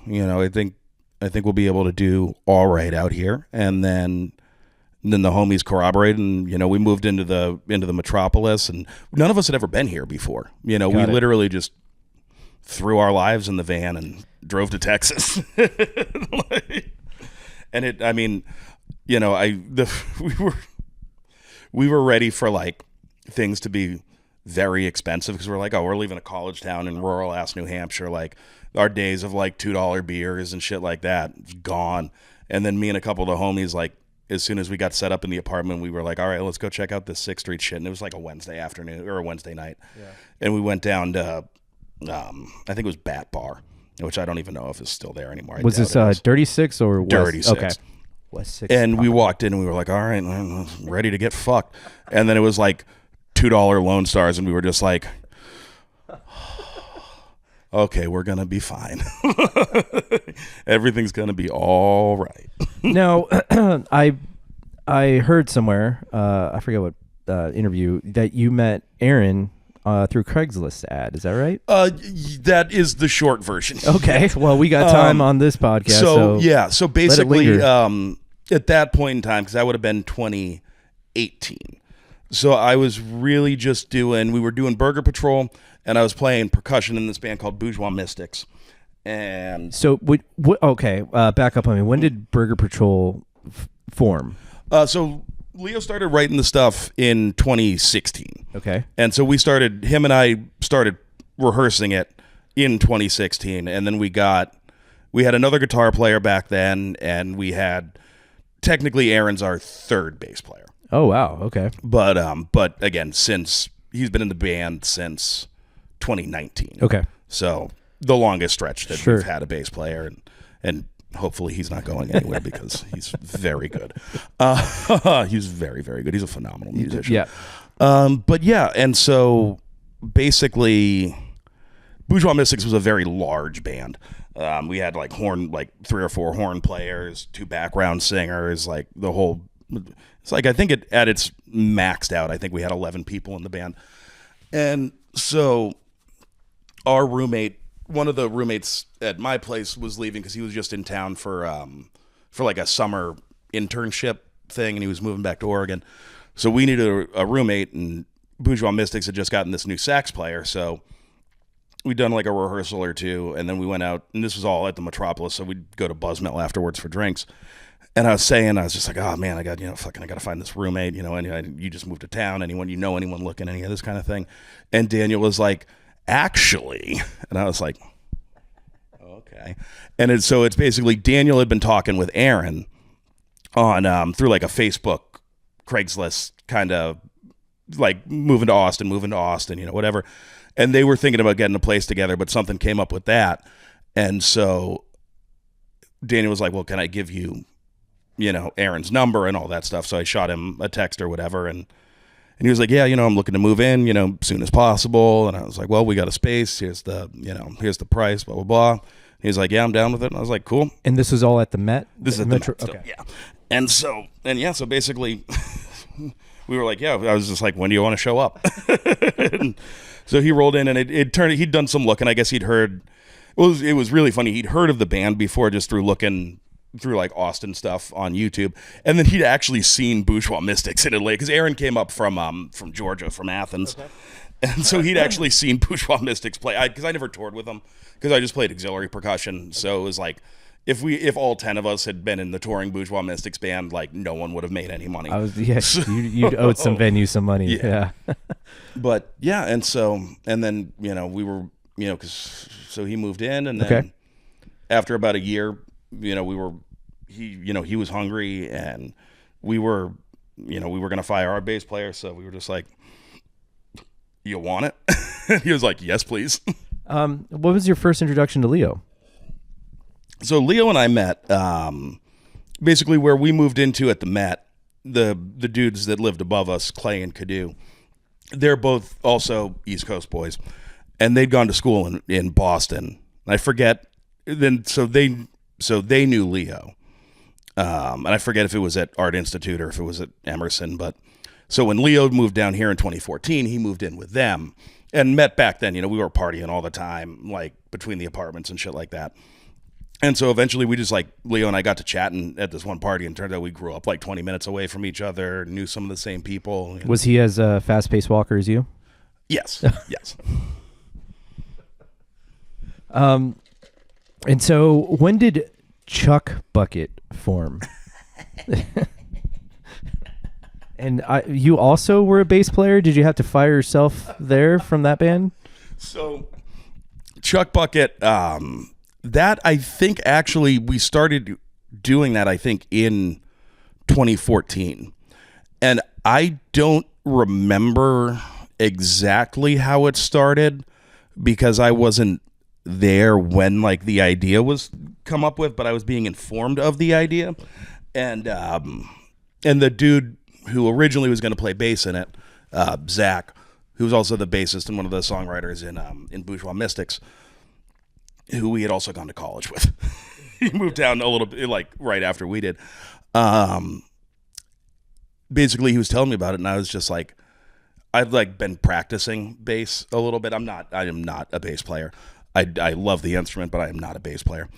you know, I think we'll be able to do all right out here. And then the homies corroborated, and, you know, we moved into the metropolis, and none of us had ever been here before. You know, we literally just threw our lives in the van and drove to Texas. And it, I mean, you know, we were ready for like things to be very expensive, because we're like, oh, we're leaving a college town in rural ass New Hampshire. Like, our days of like $2 beers and shit like that, it's gone. And then me and a couple of the homies, like, as soon as we got set up in the apartment, we were like, all right, let's go check out this 6th Street shit. And it was like a Wednesday afternoon or a Wednesday night. Yeah. And we went down to, I think it was Bat Bar, which I don't even know if it's still there anymore. Was this Dirty Six or West? Dirty Six. Okay. West 6. And we walked in and we were like, all right, I'm ready to get fucked. And then it was like $2 Lone Stars, and we were just like, okay, we're going to be fine. Everything's going to be all right. Now, I heard somewhere, I forget what interview, that you met Aaron through Craigslist ad. Is that right? That is the short version. Okay. Well, we got time on this podcast. So yeah. So basically, at that point in time, because that would have been 2018. So I was really just we were doing Burger Patrol, and I was playing percussion in this band called Bourgeois Mystics. And so, back up on me. When did Burger Patrol form? So Leo started writing the stuff in 2016. Okay. And so him and I started rehearsing it in 2016. And then we had another guitar player back then, and technically Aaron's our third bass player. Oh, wow. Okay. But again, since he's been in the band since 2019. Okay. So the longest stretch that we've had a bass player, and hopefully he's not going anywhere because he's very good. He's very, very good. He's a phenomenal musician. Yeah. But yeah, and so basically Bourgeois Mystics was a very large band. We had like 3 or 4 horn players, 2 background singers, like the whole. It's like, I think at its maxed out, I think we had 11 people in the band. And so our roommate, one of the roommates at my place, was leaving because he was just in town for like a summer internship thing, and he was moving back to Oregon. So we needed a roommate, and Bourgeois Mystics had just gotten this new sax player. So we'd done like a rehearsal or two, and then we went out, and this was all at the Metropolis, so we'd go to Buzzmill afterwards for drinks. And I was just like, oh man, I got to find this roommate, and you just moved to town, anyone looking, any of this kind of thing. And Daniel was like, actually, and I was like, Okay. And so it's basically Daniel had been talking with Aaron on through like a Facebook Craigslist kind of like moving to Austin, whatever. And they were thinking about getting a place together, but something came up with that. And so Daniel was like, well, can I give you, Aaron's number and all that stuff? So I shot him a text or whatever. And he was like, yeah, I'm looking to move in, soon as possible. And I was like, well, we got a space. Here's the price, blah, blah, blah. He was like, yeah, I'm down with it. And I was like, cool. And this was all at the Met? This is at the Met still, okay. Yeah. So basically we were like, yeah, I was just like, when do you want to show up? And so he rolled in, and it turned, he'd done some looking. I guess he'd heard, it was really funny. He'd heard of the band before just through looking through like Austin stuff on YouTube. And then he'd actually seen Bourgeois Mystics in Atlanta because Aaron came up from Georgia, from Athens. Okay. And so he'd actually seen Bourgeois Mystics play, because I never toured with them because I just played auxiliary percussion. So it was like, if all 10 of us had been in the touring Bourgeois Mystics band, like no one would have made any money. You'd owed some venue some money. Yeah. But yeah, and then we were so he moved in, and then after about a year, he was hungry, and we were gonna fire our bass player, so we were just like, you want it? He was like, yes, please. What was your first introduction to Leo? So Leo and I met basically where we moved into at the Met. The dudes that lived above us, Clay and Cadu, they're both also East Coast boys, and they'd gone to school in Boston. I forget. Then so they knew Leo, and I forget if it was at Art Institute or if it was at Emerson. But so when Leo moved down here in 2014, he moved in with them and met back then. We were partying all the time, like between the apartments and shit like that. And so eventually we just Leo and I got to chatting at this one party, and turned out we grew up like 20 minutes away from each other, knew some of the same people. Was he as a fast-paced walker as you? Yes. Yes. And so when did Chuck Bucket form? And you also were a bass player? Did you have to fire yourself there from that band? So Chuck Bucket, that I think actually we started doing that, I think, in 2014. And I don't remember exactly how it started because I wasn't there when the idea was come up with, but I was being informed of the idea. And the dude who originally was going to play bass in it, Zach, who was also the bassist and one of the songwriters in Bourgeois Mystics, who we had also gone to college with. He moved down a little bit, right after we did. Basically, he was telling me about it, and I was just like, I've been practicing bass a little bit. I am not a bass player. I love the instrument, but I am not a bass player.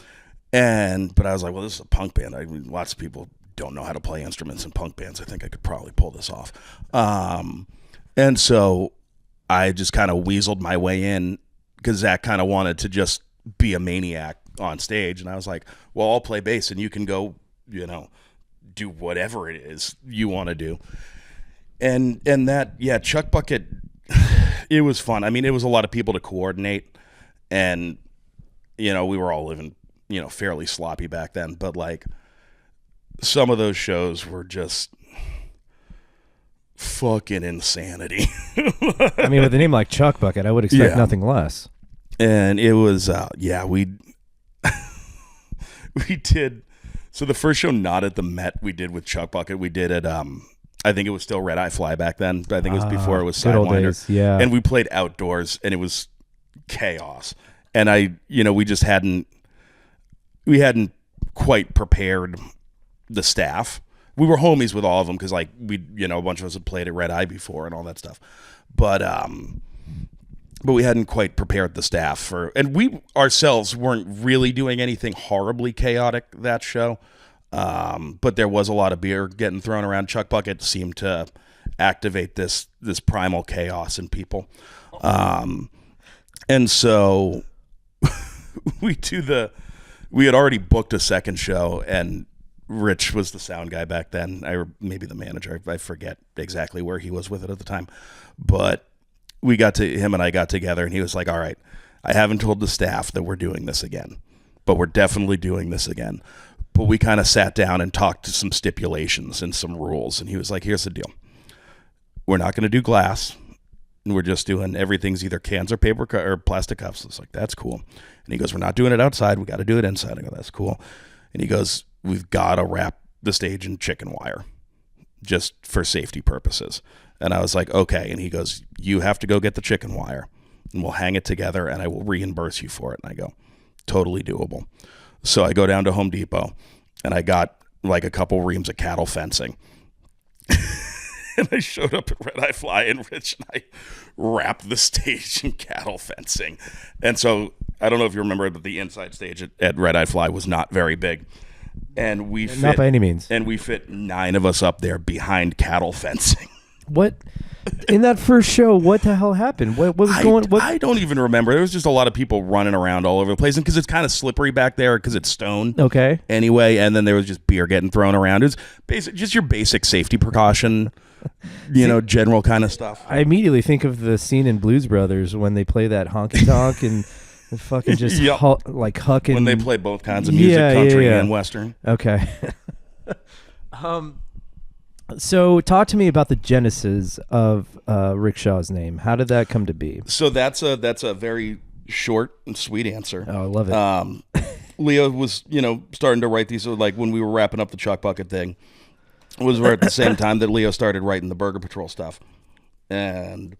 But I was like, well, this is a punk band. I mean, lots of people don't know how to play instruments in punk bands. I think I could probably pull this off. And so I just kind of weaseled my way in because Zach kind of wanted to just be a maniac on stage. And I was like, well, I'll play bass and you can go, do whatever it is you want to do. And that, yeah, Chuck Bucket, it was fun. I mean, it was a lot of people to coordinate, and, we were all living, fairly sloppy back then, but some of those shows were just fucking insanity. I mean, with a name like Chuck Bucket, I would expect nothing less. And it was, we did. So the first show not at the Met we did with Chuck Bucket, we did at, I think it was still Red Eye Fly back then, but I think it was before it was Sidewinder. Yeah. And we played outdoors, and it was chaos. And we hadn't quite prepared the staff. We were homies with all of them because a bunch of us had played at Red Eye before and all that stuff. But we hadn't quite prepared the staff and we ourselves weren't really doing anything horribly chaotic that show. But there was a lot of beer getting thrown around. Chuck Bucket seemed to activate this primal chaos in people. And so we had already booked a second show, and Rich was the sound guy back then. Maybe the manager. I forget exactly where he was with it at the time. But him and I got together, and he was like, all right, I haven't told the staff that we're doing this again. but we're definitely doing this again. But we kind of sat down and talked to some stipulations and some rules. And he was like, here's the deal. We're not going to do glass. We're just doing everything's either cans or paper or plastic cups. It's like, that's cool. And he goes, we're not doing it outside. We got to do it inside. I go, that's cool. And he goes, we've got to wrap the stage in chicken wire just for safety purposes. And I was like, okay. And he goes, you have to go get the chicken wire and we'll hang it together and I will reimburse you for it. And I go, totally doable. So I go down to Home Depot and I got like a couple reams of cattle fencing. And I showed up at Red Eye Fly in Rich and I wrapped the stage in cattle fencing. And so I don't know if you remember, but the inside stage at Red Eye Fly was not very big. And not by any means. And we fit 9 of us up there behind cattle fencing. What in that first show? What the hell happened? What was going? What? I don't even remember. There was just a lot of people running around all over the place, and because it's kind of slippery back there because it's stone. Okay. Anyway, and then there was just beer getting thrown around. It was just your basic safety precaution, general kind of stuff. I immediately think of the scene in Blues Brothers when they play that honky tonk and fucking just Yep. hucking. When they play both kinds of music, country and western. Okay. So talk to me about the genesis of Rickshaw's name. How did that come to be? So that's a very short and sweet answer. Oh, I love it. Leo was, starting to write these, so like when we were wrapping up the Chuck Bucket thing, it was right at the same time that Leo started writing the Burger Patrol stuff. And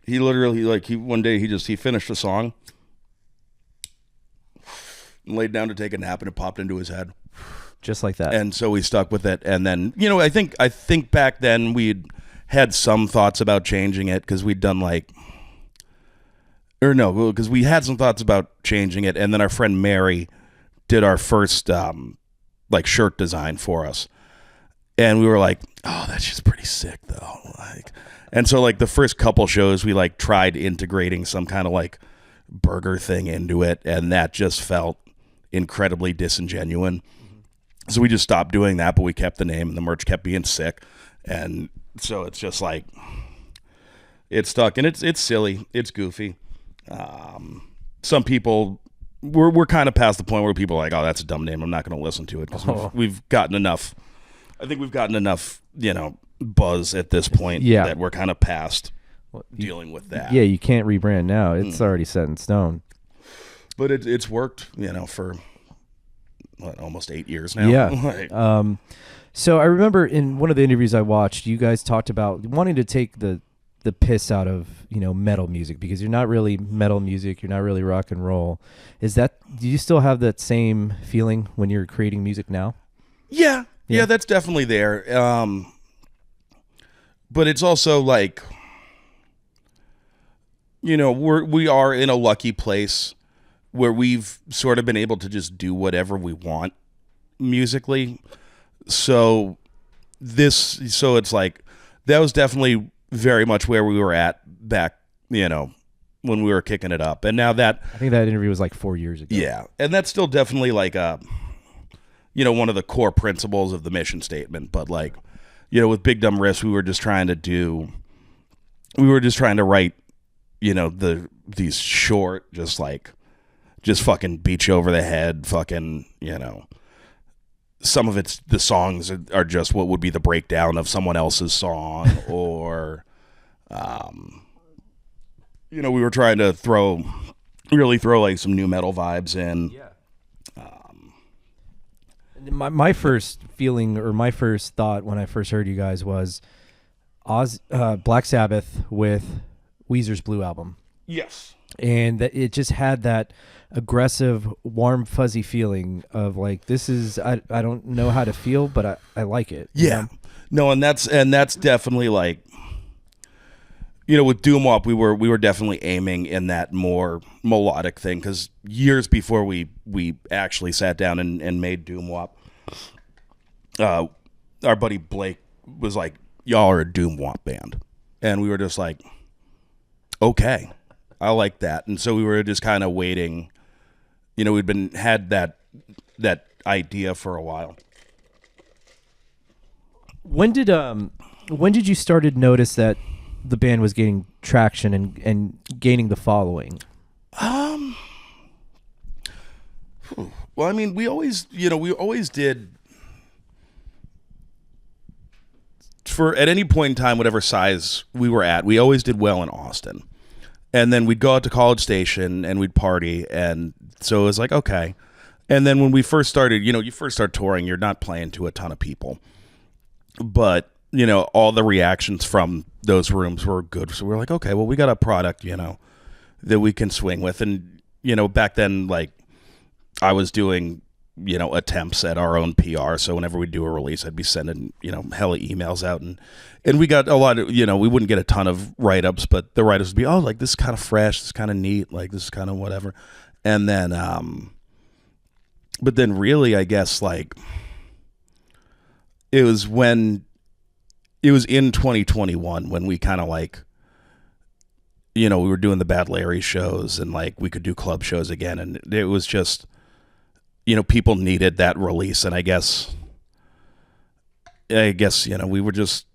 he literally, one day he finished the song, laid down to take a nap, and it popped into his head. Just like that. And so we stuck with it. And then, I think back then we'd had some thoughts about changing it because we'd done because we had some thoughts about changing it. And then our friend Mary did our first shirt design for us. And we were like, oh, that's just pretty sick though. And so the first couple shows we tried integrating some kind of burger thing into it. And that just felt incredibly disingenuous. So we just stopped doing that, but we kept the name and the merch kept being sick. And so it's just it's stuck, and it's silly. It's goofy. Some people, we're kind of past the point where people are like, oh, that's a dumb name. I'm not going to listen to it because we've gotten enough. I think we've gotten enough, buzz at this point that we're kind of past dealing with that. Yeah, you can't rebrand now. It's already set in stone. But it's worked, for almost 8 years now. Yeah. So I remember in one of the interviews I watched, you guys talked about wanting to take the piss out of metal music because you're not really metal music, you're not really rock and roll. Do you still have that same feeling when you're creating music now? Yeah, that's definitely there. But it's also we are in a lucky place where we've sort of been able to just do whatever we want musically. So it's that was definitely very much where we were at back, when we were kicking it up. And now that I think that interview was 4 years ago. Yeah. And that's still definitely one of the core principles of the mission statement. But with Big Dumb Riffs, we were just trying to write, these short, just fucking beat you over the head, fucking, some of the songs are just what would be the breakdown of someone else's song, or, we were trying to really throw some new metal vibes in. Yeah. My first feeling or my first thought when I first heard you guys was Black Sabbath with Weezer's Blue Album. Yes. And that it just had that aggressive, warm, fuzzy feeling of this is I don't know how to feel, but I like it. Yeah. No, and that's definitely with Doom Wop, we were definitely aiming in that more melodic thing, because years before we actually sat down and made Doom Wop, our buddy Blake was like, y'all are a Doom Wop band. And we were just like, okay, I like that. And so we were just kind of waiting. We'd had that idea for a while. When did you started to notice that the band was gaining traction and gaining the following? Well, I mean, we always did, for at any point in time, whatever size we were at, we always did well in Austin. And then we'd go out to College Station and we'd party. And so it was like, okay. And then when we first started, you first start touring, you're not playing to a ton of people. But, all the reactions from those rooms were good. So we're like, okay, well, we got a product, that we can swing with. And, back then, like, I was doing, attempts at our own PR. So whenever we do a release, I'd be sending, hella emails out. And we got a lot of, we wouldn't get a ton of write-ups, but the write-ups would be, oh, like, this is kind of fresh. This is kind of neat. Like, this is kind of whatever. And then, but then really, I guess, like, it was in 2021 when we kind of like, we were doing the Bad Larry shows and like we could do club shows again. And it was just, people needed that release. And I guess, we were just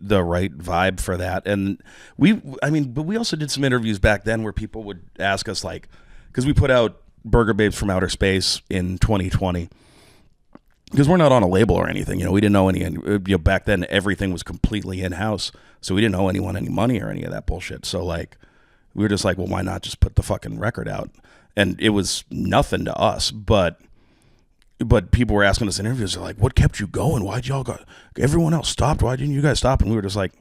the right vibe for that. And but we also did some interviews back then where people would ask us, like, because we put out Burger Babes from Outer Space in 2020. Because we're not on a label or anything, we didn't know any. Back then, everything was completely in house, so we didn't owe anyone any money or any of that bullshit. So like, we were just like, well, why not just put the fucking record out? And it was nothing to us, but people were asking us in interviews, they're like, what kept you going? Why'd y'all go? Everyone else stopped. Why didn't you guys stop? And we were just like,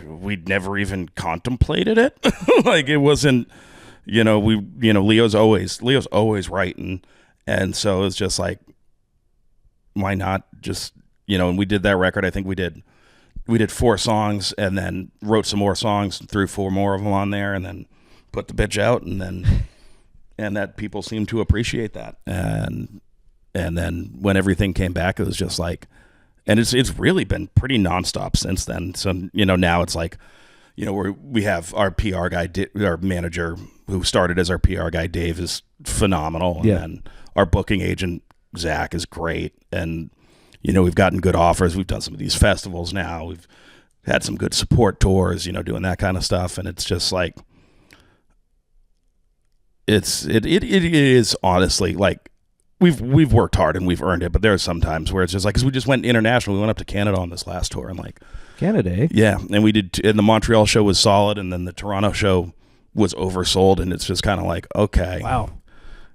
we'd never even contemplated it. Like it wasn't. Leo's always right, and so it's just like, why not just, and we did that record. I think we did 4 songs and then wrote some more songs, threw 4 more of them on there, and then put the bitch out, and that people seemed to appreciate that, and then when everything came back, it was just like, and it's really been pretty nonstop since then. So now it's like, we have our PR guy, our manager who started as our PR guy, Dave, is phenomenal. And then our booking agent, Zach, is great. And, we've gotten good offers. We've done some of these festivals now. We've had some good support tours, doing that kind of stuff. And it's just like, it is honestly like, we've worked hard and we've earned it. But there are some times where it's just like, because we just went international. We went up to Canada on this last tour and like, Canada, eh? Yeah, and we did, and the Montreal show was solid, and then the Toronto show was oversold, and it's just kind of like, okay, wow,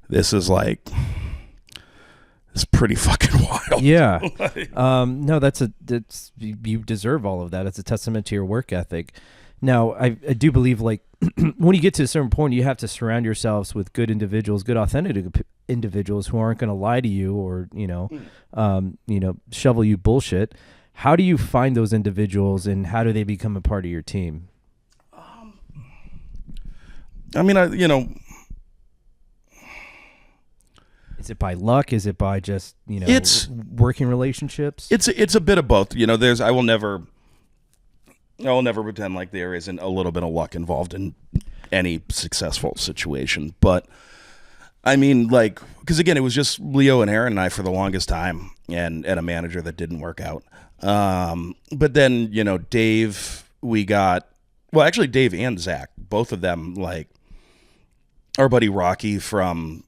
this is like, it's pretty fucking wild. Yeah, no, that's you deserve all of that. It's a testament to your work ethic. Now, I do believe, like, when you get to a certain point, you have to surround yourselves with good individuals, good authentic individuals who aren't going to lie to you or shovel you bullshit. How do you find those individuals, and how do they become a part of your team? Is it by luck? Is it by just, it's working relationships? It's a bit of both. I will never pretend like there isn't a little bit of luck involved in any successful situation. But I mean, like, because again, it was just Leo and Aaron and I for the longest time, and a manager that didn't work out. But then, Dave, actually Dave and Zach, both of them, like our buddy Rocky from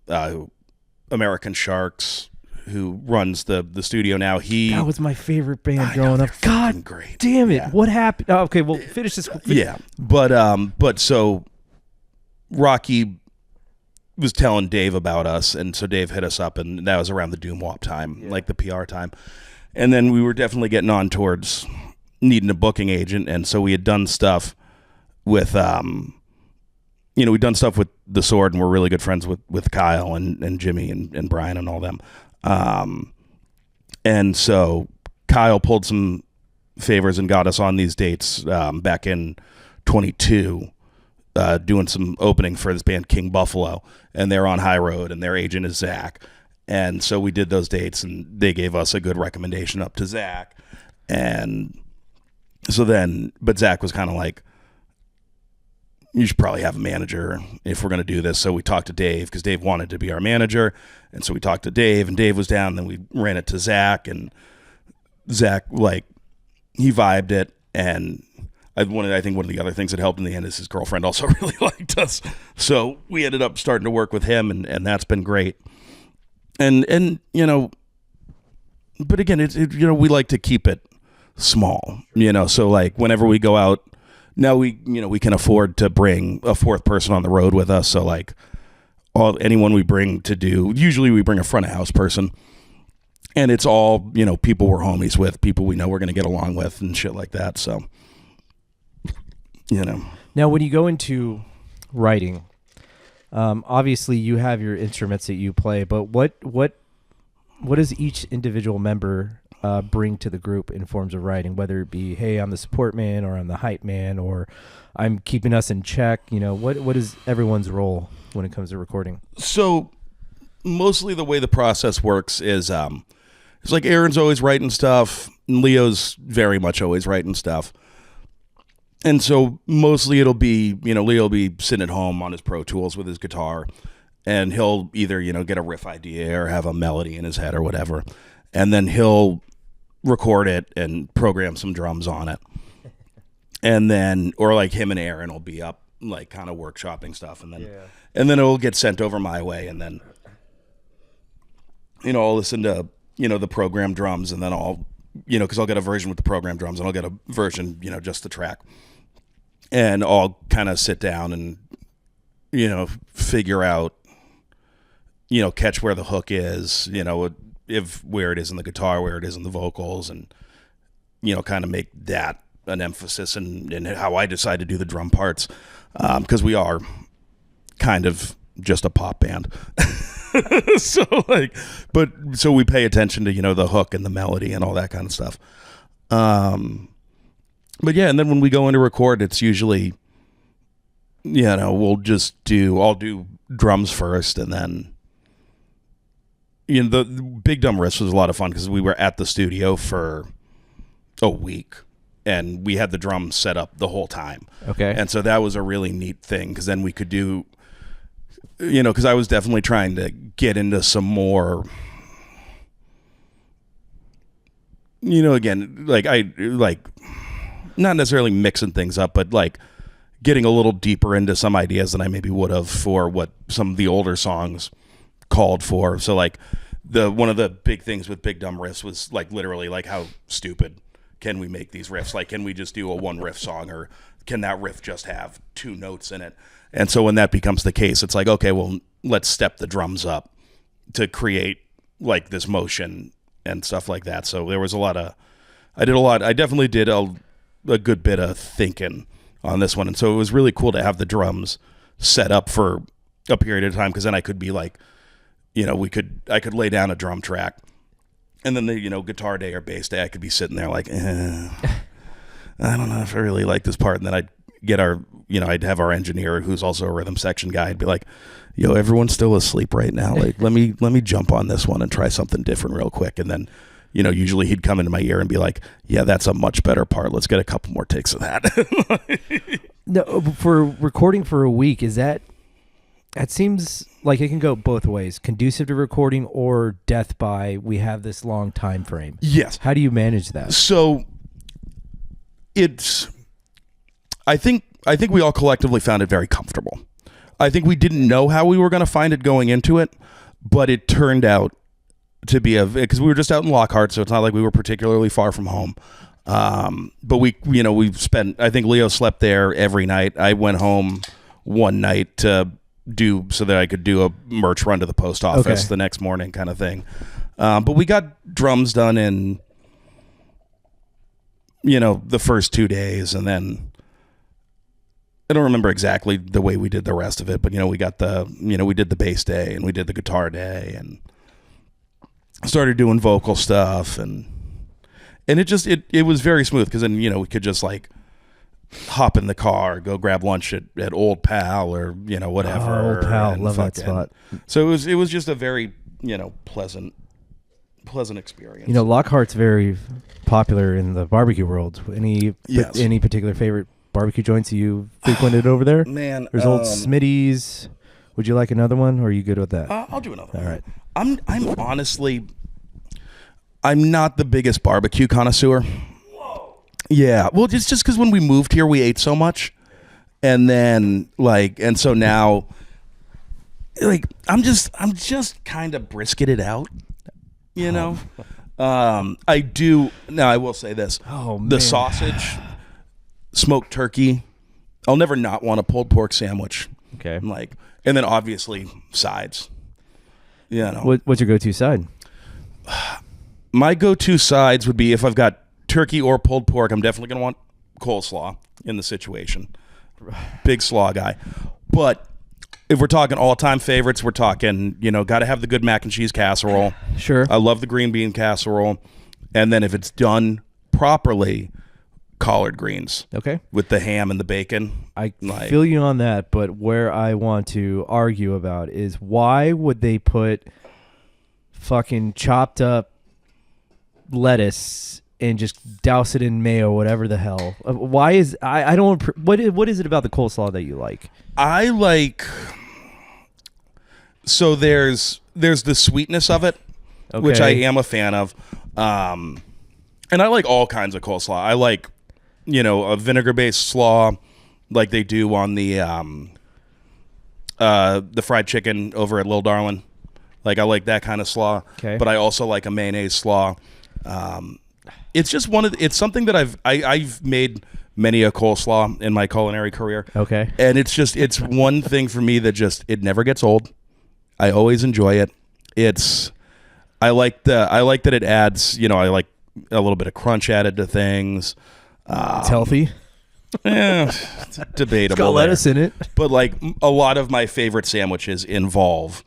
American Sharks, who runs the studio now. That was my favorite band growing up. God great. Damn it. Yeah. What happened? Oh, okay, well, finish this. Yeah. But so Rocky was telling Dave about us, and so Dave hit us up, and that was around the Doom Wop time, like the PR time. And then we were definitely getting on towards needing a booking agent, and so we had done stuff with we'd done stuff with The Sword, and we're really good friends with Kyle and Jimmy and Brian and all them. And so Kyle pulled some favors and got us on these dates back in 22, doing some opening for this band King Buffalo, and they're on High Road, and their agent is Zach. And so we did those dates, and they gave us a good recommendation up to Zach. And so then, but Zach was kind of like, you should probably have a manager if we're going to do this. So we talked to Dave, because Dave wanted to be our manager. And so we talked to Dave, and Dave was down. And then we ran it to Zach, and Zach, like, he vibed it. And I think one of the other things that helped in the end is his girlfriend also really liked us. So we ended up starting to work with him, and that's been great. And but again, we like to keep it small, so like whenever we go out, now we can afford to bring a fourth person on the road with us. So like anyone we bring to do, usually we bring a front of house person, and it's all, people we're homies with, people we know we're going to get along with and shit like that. So, Now, when you go into writing, obviously you have your instruments that you play, but what does each individual member bring to the group in forms of writing, whether it be, hey, I'm the support man, or I'm the hype man, or I'm keeping us in check? What is everyone's role when it comes to recording? So mostly the way the process works is it's like Aaron's always writing stuff, and Leo's very much always writing stuff. And so mostly it'll be, Leo will be sitting at home on his Pro Tools with his guitar, and he'll either, get a riff idea or have a melody in his head or whatever. And then he'll record it and program some drums on it. And then, or like him and Aaron will be up, like kind of workshopping stuff. And then it'll get sent over my way. And then, I'll listen to, the program drums, and then I'll, because I'll get a version with the program drums, and I'll get a version, just the track. And I'll kind of sit down and, figure out, catch where the hook is, where it is in the guitar, where it is in the vocals, and, kind of make that an emphasis in how I decide to do the drum parts. Because we are kind of just a pop band. So we pay attention to, the hook and the melody and all that kind of stuff. But yeah, and then when we go into record, it's usually, I'll do drums first, and then, the Big Dumb Riffs was a lot of fun because we were at the studio for a week, and we had the drums set up the whole time. Okay. And so that was a really neat thing, because then we could do, because I was definitely trying to get into some more, again, not necessarily mixing things up, but like getting a little deeper into some ideas than I maybe would have for what some of the older songs called for. So like one of the big things with Big Dumb Riffs was like literally like, how stupid can we make these riffs? Like, can we just do a one riff song, or can that riff just have two notes in it? And so when that becomes the case, it's like, okay, well, let's step the drums up to create like this motion and stuff like that. So there was I definitely did a good bit of thinking on this one. And so it was really cool to have the drums set up for a period of time, because then I could be like, I could lay down a drum track, and then the, guitar day or bass day, I could be sitting there like, I don't know if I really like this part. And then I'd get I'd have our engineer, who's also a rhythm section guy, I'd be like, yo, everyone's still asleep right now. Like, let me jump on this one and try something different real quick. And then, usually he'd come into my ear and be like, yeah, that's a much better part. Let's get a couple more takes of that. No, for recording for a week, it seems like it can go both ways, conducive to recording or death by, we have this long time frame. Yes. How do you manage that? So I think we all collectively found it very comfortable. I think we didn't know how we were going to find it going into it, but it turned out to be because we were just out in Lockhart, so it's not like we were particularly far from home. But we spent, I think Leo slept there every night. I went home one night so that I could do a merch run to the post office the next morning, kind of thing. But we got drums done in, the first 2 days, and then I don't remember exactly the way we did the rest of it, but we got we did the bass day, and we did the guitar day, and started doing vocal stuff, and it was very smooth, because then we could just like hop in the car, go grab lunch at Old Pal, or whatever. Oh, Old Pal, love that spot. So it was just a very pleasant experience. Lockhart's very popular in the barbecue world. Any particular favorite barbecue joints you frequented over there? Man, there's Old Smitty's. Would you like another one, or are you good with that? I'll do another one. All right. I'm honestly, I'm not the biggest barbecue connoisseur. Yeah, well, it's just because when we moved here, we ate so much, and then and so now, I'm just kind of brisketed out, you know. I do now. I will say this: the sausage, smoked turkey. I'll never not want a pulled pork sandwich. Okay, and then obviously sides. You know, what's your go-to side? My go-to sides would be if I've got turkey or pulled pork, I'm definitely going to want coleslaw in the situation. Big slaw guy. But if we're talking all-time favorites, we're talking, got to have the good mac and cheese casserole. Sure. I love the green bean casserole. And then if it's done properly, collard greens. Okay. With the ham and the bacon. I feel you on that, but where I want to argue about is why would they put fucking chopped up lettuce and just douse it in mayo, whatever the hell? Why is I don't? What is it about the coleslaw that you like? I like. So there's the sweetness of it, which I am a fan of, and I like all kinds of coleslaw. I like, a vinegar-based slaw, like they do on the fried chicken over at Lil Darlin'. I like that kind of slaw. Okay. But I also like a mayonnaise slaw. It's just it's something that I've made many a coleslaw in my culinary career. Okay. And it's one thing for me that it never gets old. I always enjoy it. I like that it adds, I like a little bit of crunch added to things. It's healthy. It's debatable. It's got lettuce in it. But a lot of my favorite sandwiches involve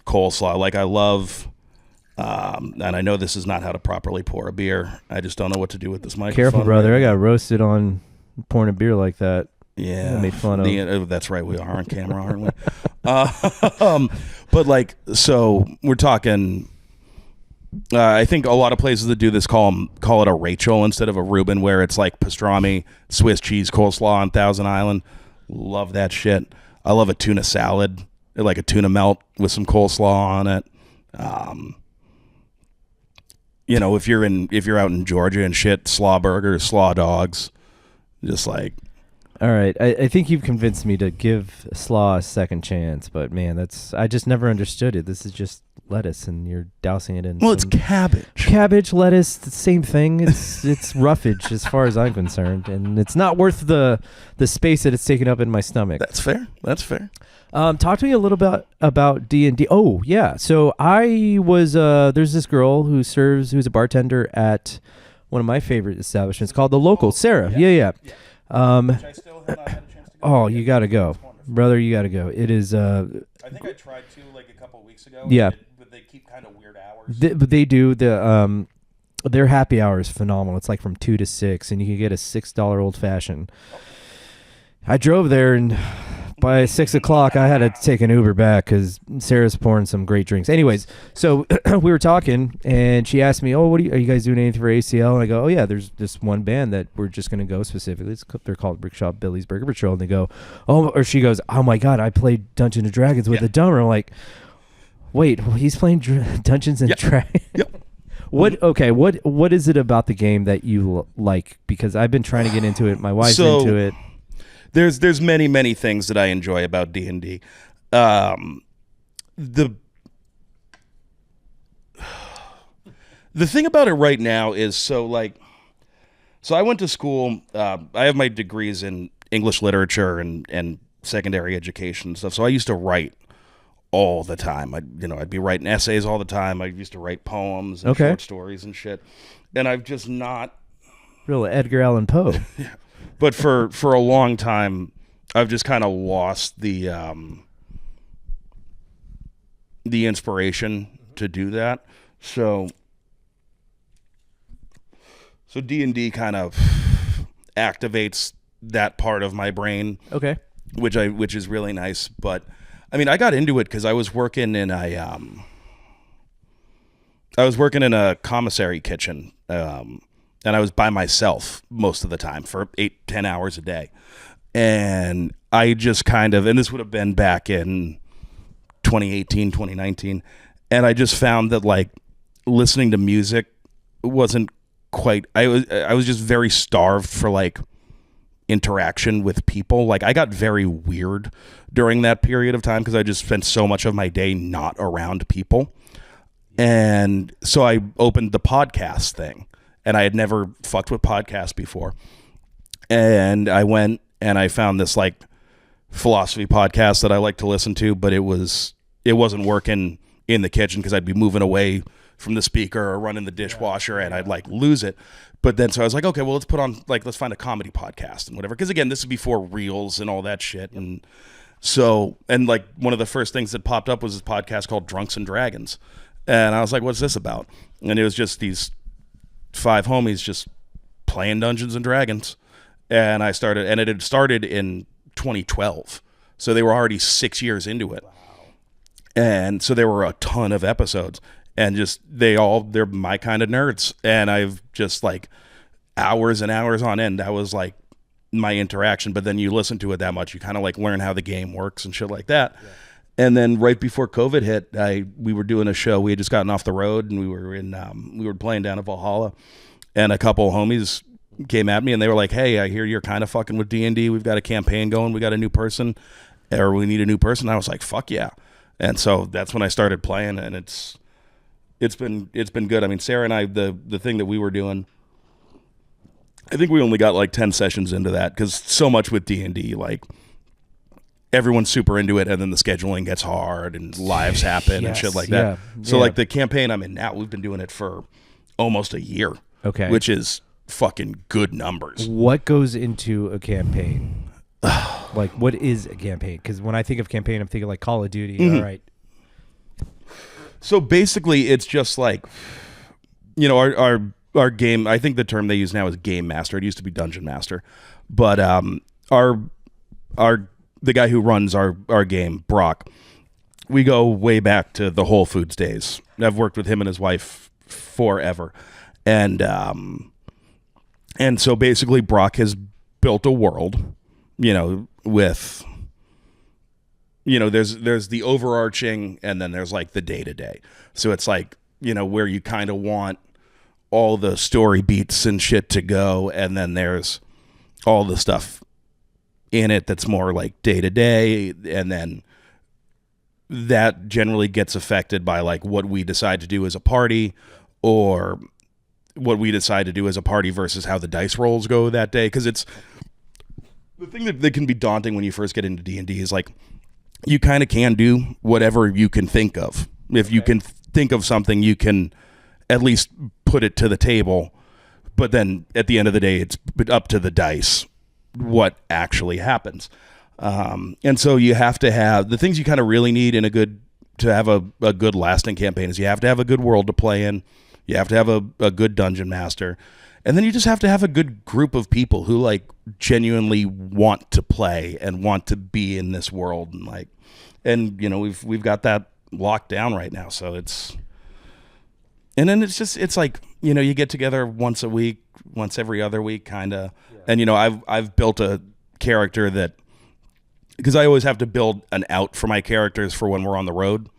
coleslaw. I love and I know this is not how to properly pour a beer. I just don't know what to do with this microphone. Careful, brother. I got roasted on pouring a beer like that. Yeah. Made fun of. That's right. We are on camera, aren't we? But so we're talking, I think a lot of places that do this call it a Rachel instead of a Reuben, where it's like pastrami, Swiss cheese, coleslaw on Thousand Island. Love that shit. I love a tuna salad, like a tuna melt with some coleslaw on it. If you're out in Georgia and shit, slaw burgers, slaw dogs, just All right, I think you've convinced me to give slaw a second chance, but man, I just never understood it. This is just lettuce, and you're dousing it in. Well, it's cabbage, lettuce, the same thing. It's roughage as far as I'm concerned, and it's not worth the space that it's taking up in my stomach. That's fair. Talk to me a little about D&D. Oh yeah, so I was there's this girl who's a bartender at one of my favorite establishments called The Local. Sarah, yeah. Which I still have not had a chance to go. Oh, you got to go, brother. You got to go. It is. I think I tried to a couple of weeks ago. Yeah, but they keep kind of weird hours. But they do their happy hour is phenomenal. It's from 2 to 6, and you can get a $6 old fashioned. I drove there, and by 6 o'clock, I had to take an Uber back because Sarah's pouring some great drinks. Anyways, so we were talking, and she asked me, "Oh, are you guys doing anything for ACL?" And I go, "Oh yeah, there's this one band that we're just gonna go specifically. They're called Rickshaw Billie's Burger Patrol." And they go, "Oh," or she goes, "Oh my God, I played Dungeons and Dragons with the drummer." I'm like, "Wait, he's playing Dungeons and Dragons?" Yep. What is it about the game that you like? Because I've been trying to get into it. My wife's into it. There's many things that I enjoy about D&D. The thing about it right now is so I went to school. I have my degrees in English literature and secondary education and stuff. So I used to write all the time. I'd be writing essays all the time. I used to write poems and short stories and shit. And I've just not real Edgar Allan Poe. Yeah. But for a long time, I've just kind of lost the inspiration to do that. So D&D kind of activates that part of my brain. Okay. Which is really nice. But I got into it because I was working in a commissary kitchen. And I was by myself most of the time for 8-10 hours a day. And I just and this would have been back in 2018, 2019. And I just found that listening to music wasn't quite. I was just very starved for like interaction with people. Like I got very weird during that period of time because I just spent so much of my day not around people. And so I opened the podcast thing, and I had never fucked with podcasts before. And I went and I found this like philosophy podcast that I like to listen to, but it wasn't working in the kitchen because I'd be moving away from the speaker or running the dishwasher and I'd like lose it. But then so I was like, okay, well, let's find a comedy podcast and whatever. Because again, this is before reels and all that shit. And so, and like one of the first things that popped up was this podcast called Drunks and Dragons. And I was like, what's this about? And it was just these 5 homies just playing Dungeons and Dragons. And it had started in 2012. So they were already 6 years into it. Wow. And so there were a ton of episodes. And just they're my kind of nerds. And I've just like hours and hours on end, that was like my interaction. But then you listen to it that much, you kind of like learn how the game works and shit like that. Yeah. And then right before COVID hit, we were doing a show. We had just gotten off the road and we were playing down at Valhalla, and a couple of homies came at me and they were like, "Hey, I hear you're kind of fucking with D&D. We've got a campaign going. We got a new person, or we need a new person." And I was like, "Fuck yeah!" And so that's when I started playing, and it's been good. I mean, Sarah and I, the thing that we were doing, I think we only got like 10 sessions into that because so much with D&D, like everyone's super into it, and then the scheduling gets hard and lives happen and shit like that. So like the campaign I'm in now, we've been doing it for almost a year. Okay. Which is fucking good numbers. What goes into a campaign? Like, what is a campaign? Because when I think of campaign, I'm thinking like Call of Duty. Mm-hmm. All right. So basically, it's just like, you know, our game. I think the term they use now is Game Master. It used to be Dungeon Master, but the guy who runs our game, Brock, we go way back to the Whole Foods days. I've worked with him and his wife forever, and so basically Brock has built a world, you know, with, you know, there's the overarching, and then there's like the day-to-day. So it's like, you know, where you kind of want all the story beats and shit to go, and then there's all the stuff in it that's more like day-to-day, and then that generally gets affected by like what we decide to do as a party, or what we decide to do as a party versus how the dice rolls go that day. Because it's the thing that can be daunting when you first get into D&D is like, you kind of can do whatever you can think of. If you can think of something, you can at least put it to the table, but then at the end of the day, it's up to the dice what actually happens. And so you have to have the things you kind of really need to have a good lasting campaign is you have to have a good world to play in. You have to have a good dungeon master. And then you just have to have a good group of people who like genuinely want to play and want to be in this world. And you know, we've got that locked down right now. So and then it's like, you know, you get together once a week, once every other week kind of. Yeah. And, you know, I've built a character that, because I always have to build an out for my characters for when we're on the road.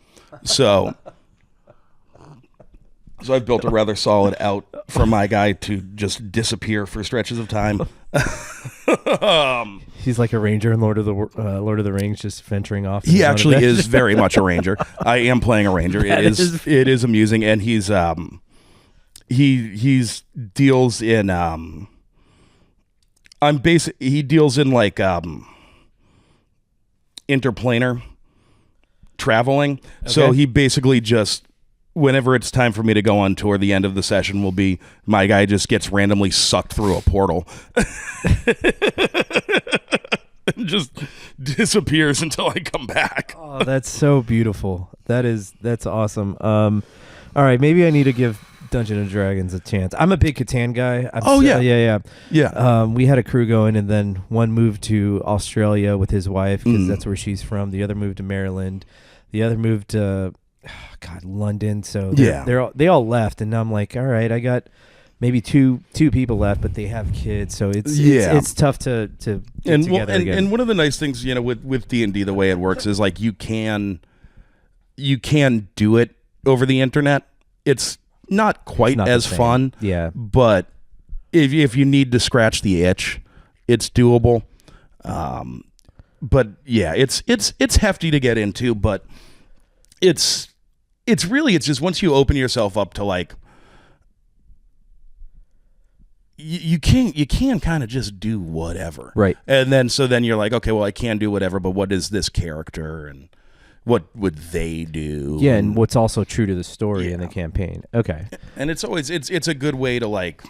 So I've built a rather solid out for my guy to just disappear for stretches of time. He's like a ranger in Lord of the Rings, just venturing off. He actually is very much a ranger. I am playing a ranger. It is amusing, and he's deals in he deals in like interplanar traveling. Okay. So he basically just, whenever it's time for me to go on tour, the end of the session will be my guy just gets randomly sucked through a portal. And just disappears until I come back. Oh, that's so beautiful. That's awesome. All right, maybe I need to give Dungeons and Dragons a chance. I'm a big Catan guy. Yeah. We had a crew going, and then one moved to Australia with his wife because that's where she's from. The other moved to Maryland. The other moved to London. So they all left, and now I'm like, all right, I got maybe two people left, but they have kids, so it's tough to get together again. And one of the nice things, you know, with D&D, the way it works is like you can do it over the internet. It's not quite as fun, but if you need to scratch the itch, it's doable. But yeah, it's hefty to get into, but it's just once you open yourself up to like, you can kind of just do whatever. Right. And then you're like, okay, well, I can do whatever, but what is this character and what would they do? Yeah, and what's also true to the story and the campaign. Okay. And it's always it's a good way to like,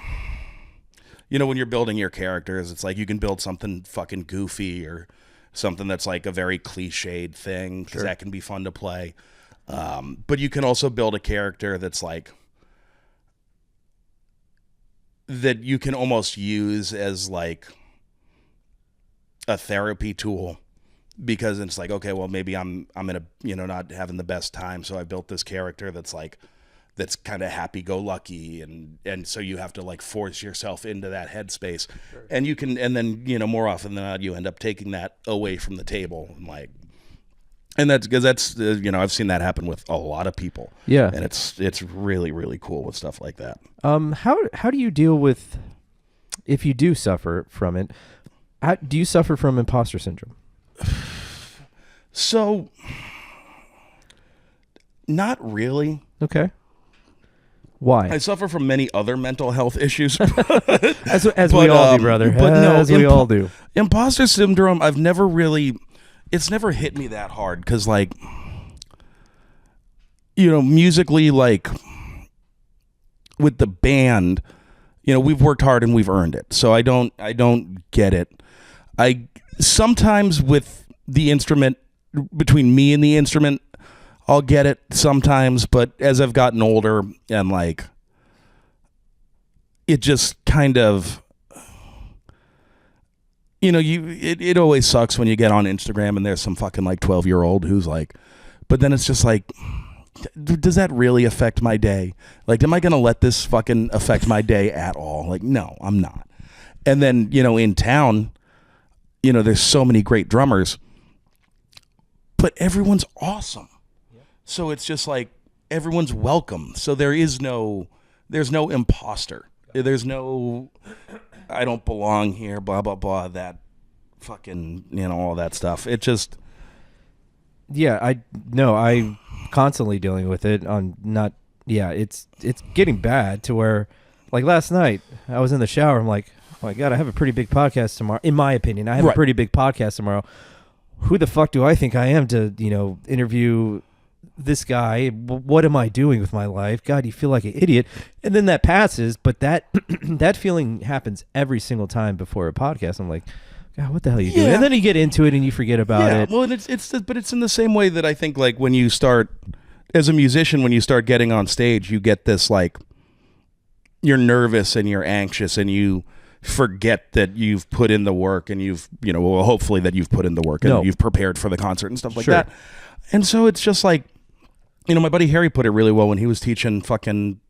when you're building your characters, it's like you can build something fucking goofy or something that's like a very cliched thing, because that can be fun to play. But you can also build a character that's like, that you can almost use as like a therapy tool, because it's like, okay, well, maybe I'm in a, not having the best time. So I built this character that's kind of happy-go-lucky. And so you have to like force yourself into that headspace. Sure. And you can, and then, more often than not, you end up taking that away from the table. And that's because I've seen that happen with a lot of people. Yeah. And it's really, really cool with stuff like that. How do you deal with, if you do suffer from it, do you suffer from imposter syndrome? So, not really. Okay. Why? I suffer from many other mental health issues. as we all do, brother. As we all do. Imposter syndrome, it's never hit me that hard, because like, musically, like with the band, we've worked hard and we've earned it. So I don't get it. I sometimes with the instrument, between me and the instrument, I'll get it sometimes, but as I've gotten older and like, it just kind of, it always sucks when you get on Instagram and there's some fucking like 12-year-old who's like, but then it's just like, does that really affect my day? Like, am I going to let this fucking affect my day at all? Like, no, I'm not. And then, in town, there's so many great drummers, but everyone's awesome. So it's just like, everyone's welcome. So there's no imposter. There's no, I don't belong here, blah, blah, blah, that fucking, all that stuff. It just. Yeah, I'm constantly dealing with it it's getting bad to where, like last night, I was in the shower. I'm like, oh my God, I have a pretty big podcast tomorrow. In my opinion, I have a pretty big podcast tomorrow. Who the fuck do I think I am to, interview this guy? What am I doing with my life? God, you feel like an idiot. And then that passes, but that that feeling happens every single time before a podcast. I'm like, God, what the hell are you doing? And then you get into it and you forget about it. Well, but it's in the same way that I think, like, when you start as a musician, when you start getting on stage, you get this like, you're nervous and you're anxious and you forget that you've put in the work and you've, hopefully that you've put in the work and you've prepared for the concert and stuff like that. And so it's just like, my buddy Harry put it really well when he was teaching fucking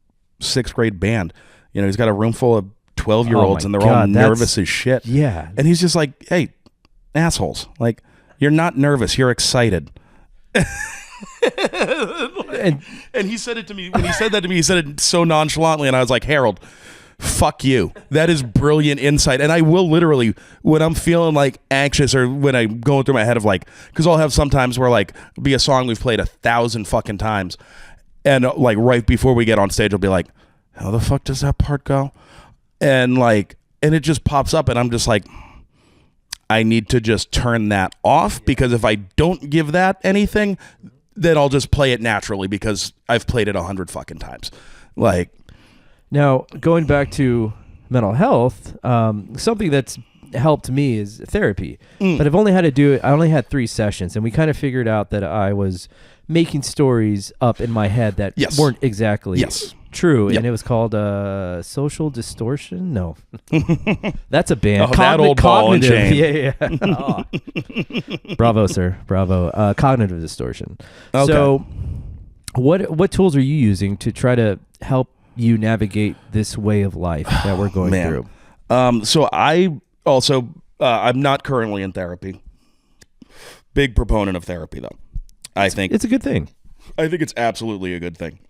6th grade band. He's got a room full of 12-year-olds and they're all nervous as shit. Yeah. And he's just like, hey, assholes, like, you're not nervous, you're excited. and he said it to me. When he said that to me, he said it so nonchalantly, and I was like, Harold, fuck you. That is brilliant insight. And I will literally, when I'm feeling like anxious or when I'm going through my head of like, because I'll have sometimes where like, it'll be a song we've played 1,000 fucking times, and like right before we get on stage, I'll be like, how the fuck does that part go? And like, and it just pops up, and I'm just like, I need to just turn that off, because if I don't give that anything, then I'll just play it naturally because I've played it 100 fucking times. Like, now going back to mental health, something that's helped me is therapy. But I've only had to do it. I only had 3 sessions, and we kind of figured out that I was making stories up in my head that weren't exactly true. Yep. And it was called Social Distortion. No, that's a band. That old ball and chain. Yeah. Oh. Bravo, sir. Bravo. Cognitive distortion. Okay. So what tools are you using to try to help you navigate this way of life that we're going through? So I also, I'm not currently in therapy. Big proponent of therapy, though. I think it's a good thing. I think it's absolutely a good thing.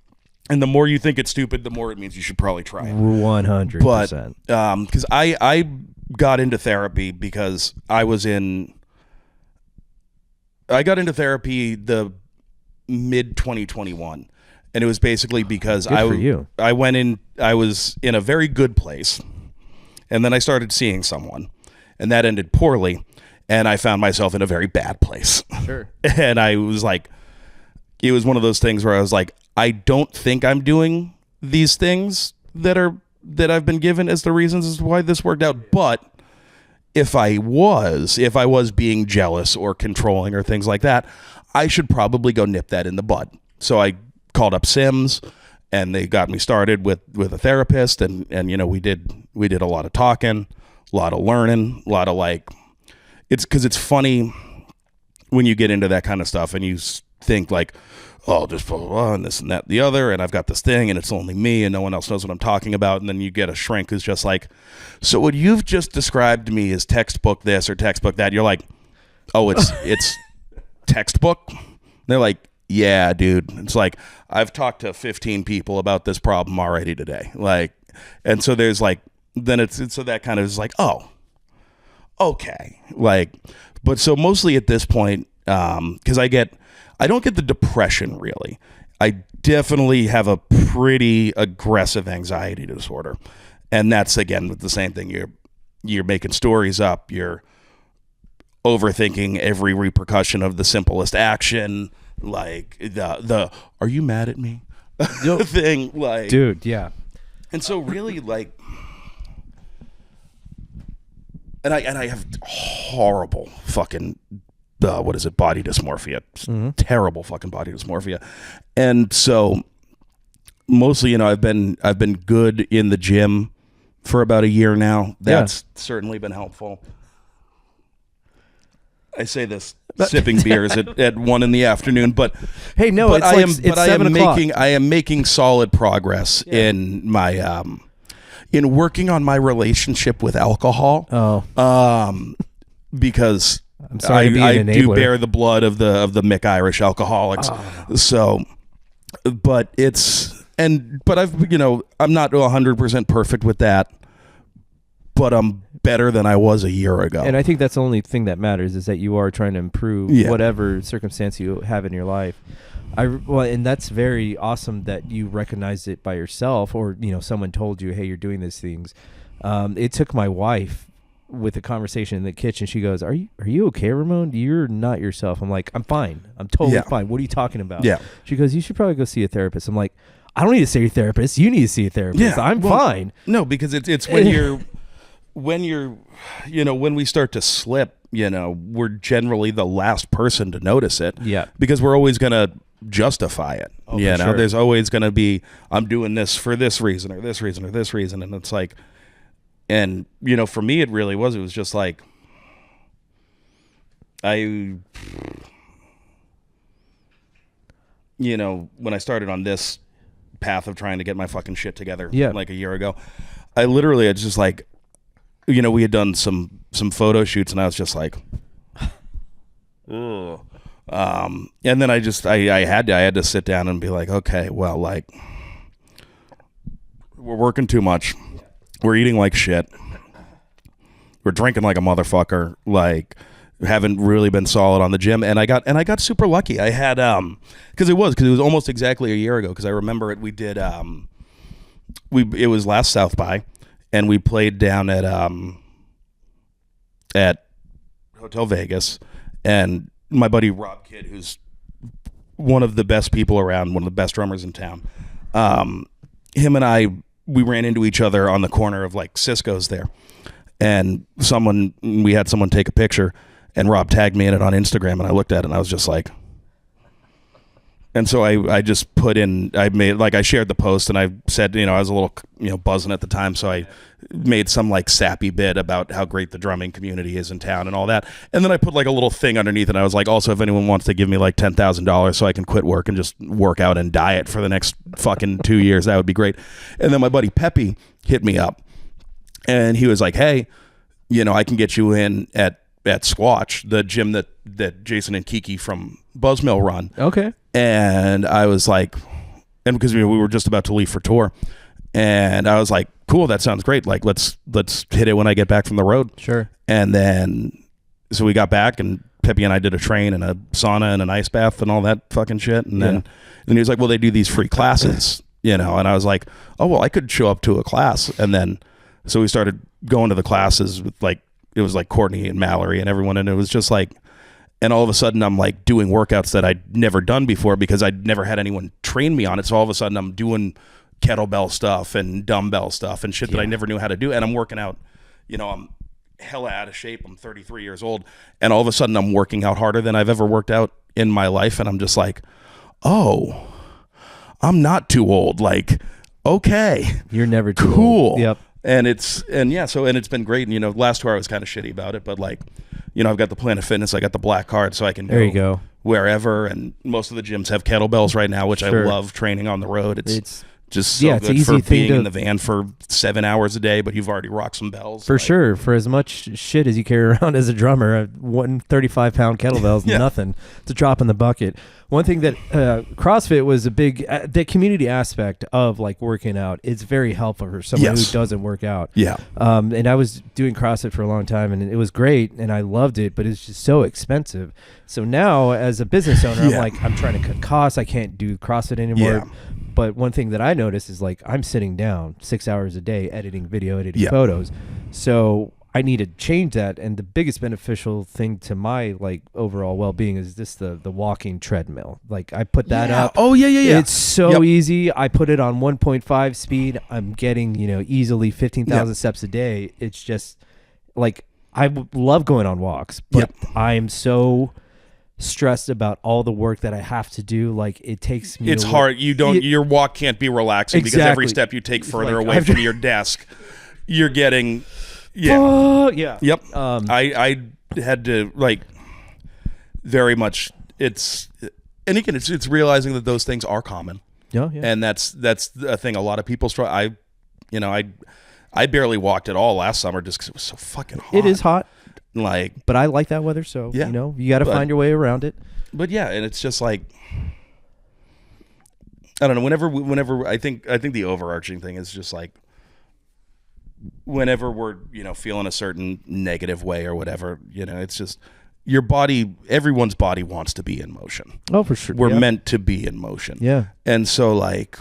And the more you think it's stupid, the more it means you should probably try it. 100%. But because I got into therapy because I got into therapy the mid 2021, and it was basically because I was in a very good place, and then I started seeing someone, and that ended poorly, and I found myself in a very bad place. Sure. And I was like, it was one of those things where I was like, I don't think I'm doing these things that I've been given as the reasons as to why this worked out. But if I was being jealous or controlling or things like that, I should probably go nip that in the bud. So I called up Sims, and they got me started with a therapist, and we did a lot of talking, a lot of learning, a lot of like, it's because it's funny when you get into that kind of stuff and you think like, oh, just blah, blah, blah, and this and that and the other, and I've got this thing, and it's only me, and no one else knows what I'm talking about, and then you get a shrink who's just like, so what you've just described to me is textbook this or textbook that. You're like, oh, it's textbook? They're like, yeah, dude. It's like, I've talked to 15 people about this problem already today. Like, and so there's like, then so that kind of is like, oh, okay. Like, but so mostly at this point, because I don't get the depression really. I definitely have a pretty aggressive anxiety disorder. And that's, again, with the same thing. You're making stories up. You're overthinking every repercussion of the simplest action. Like the are you mad at me thing. Like, dude, yeah. And so really, like, and I have horrible fucking body dysmorphia. Terrible fucking body dysmorphia. And so mostly, I've been good in the gym for about a year now. That's certainly been helpful. I say this sipping beers at 1 PM, but hey, no, but it's 7 o'clock. I am making solid progress in my in working on my relationship with alcohol. Because I'm sorry to be an I do enabler. bear the blood of the Mick Irish alcoholics. So, but I've I'm not 100% perfect with that, but I'm better than I was a year ago. And I think that's the only thing that matters, is that you are trying to improve whatever circumstance you have in your life. And that's very awesome that you recognized it by yourself, or someone told you, hey, you're doing these things. It took my wife, with a conversation in the kitchen, she goes, are you okay, Ramon? You're not yourself. I'm like, I'm fine. I'm totally fine. What are you talking about? Yeah. She goes, you should probably go see a therapist. I'm like, I don't need to see a therapist. You need to see a therapist. Yeah, I'm fine. No, because it's when we start to slip, we're generally the last person to notice it. Yeah. Because we're always going to justify it. Sure. There's always going to be, I'm doing this for this reason or this reason or this reason. And it's like, and, for me, it was just like, when I started on this path of trying to get my fucking shit together like a year ago, it's just like, we had done some photo shoots, and I was just like, ugh. And then I had to sit down and be like, okay, well, like, we're working too much. We're eating like shit. We're drinking like a motherfucker. Like, haven't really been solid on the gym. And I got super lucky. I had because it was almost exactly a year ago. Because I remember it. We did it was last South by, and we played down at Hotel Vegas, and my buddy Rob Kidd, who's one of the best people around, one of the best drummers in town. Him and we ran into each other on the corner of like Cisco's there, and we had someone take a picture, and Rob tagged me in it on Instagram, and I looked at it and I was just like, and so I just I shared the post, and I said, I was a little, buzzing at the time. So I made some like sappy bit about how great the drumming community is in town and all that. And then I put like a little thing underneath, and I was like, also, if anyone wants to give me like $10,000 so I can quit work and just work out and diet for the next fucking 2 years, that would be great. And then my buddy Peppy hit me up, and he was like, hey, I can get you in at Squatch, the gym that Jason and Kiki from Buzzmill run. Okay. And I was like, and because we were just about to leave for tour, and I was like, cool, that sounds great. Like, let's hit it when I get back from the road. Sure. And then, so we got back, and Pippi and I did a train and a sauna and an ice bath and all that fucking shit. And then he was like, well, they do these free classes, and I was like, oh, well, I could show up to a class. And then, so we started going to the classes with like, it was like Courtney and Mallory and everyone. And it was just like, and all of a sudden I'm like doing workouts that I'd never done before because I'd never had anyone train me on it. So all of a sudden I'm doing kettlebell stuff and dumbbell stuff and shit that I never knew how to do. And I'm working out, I'm hella out of shape. I'm 33 years old. And all of a sudden I'm working out harder than I've ever worked out in my life. And I'm just like, oh, I'm not too old. Like, okay. You're never too cool. old. Yep. And it's been great. And, last tour I was kind of shitty about it, but like, I've got the Planet Fitness, I got the black card, so I can go wherever. And most of the gyms have kettlebells right now, which I love training on the road. It's just so it's good easy for being in the van for 7 hours a day, but you've already rocked some bells. For sure. For as much shit as you carry around as a drummer, a 135-pound kettlebell is nothing. It's a drop in the bucket. One thing that CrossFit was a big, the community aspect of like working out, it's very helpful for someone who doesn't work out. Yeah. And I was doing CrossFit for a long time, and it was great, and I loved it, but it's just so expensive. So now as a business owner, I'm like, I'm trying to cut costs. I can't do CrossFit anymore. Yeah. But one thing that I noticed is like I'm sitting down 6 hours a day editing video, editing photos. So I need to change that. And the biggest beneficial thing to my like overall well-being is just the walking treadmill. Like I put that up. Oh yeah. It's so easy. I put it on 1.5 speed. I'm getting, easily 15,000 steps a day. It's just like, love going on walks, but I'm so stressed about all the work that I have to do. Like it takes me. It's hard. Your walk can't be relaxing because every step you take further away from your desk, you're getting. Yeah. Yep. I had to like very much. And again, it's realizing that those things are common. Yeah. And that's a thing a lot of people struggle. I barely walked at all last summer just because it was so fucking hot. It is hot. But I like that weather, so you got to find your way around it. But and it's just like I don't know. Whenever I think the overarching thing is just like whenever we're feeling a certain negative way or whatever, it's just your body. Everyone's body wants to be in motion. Oh, for sure. We're meant to be in motion. Yeah, and so like.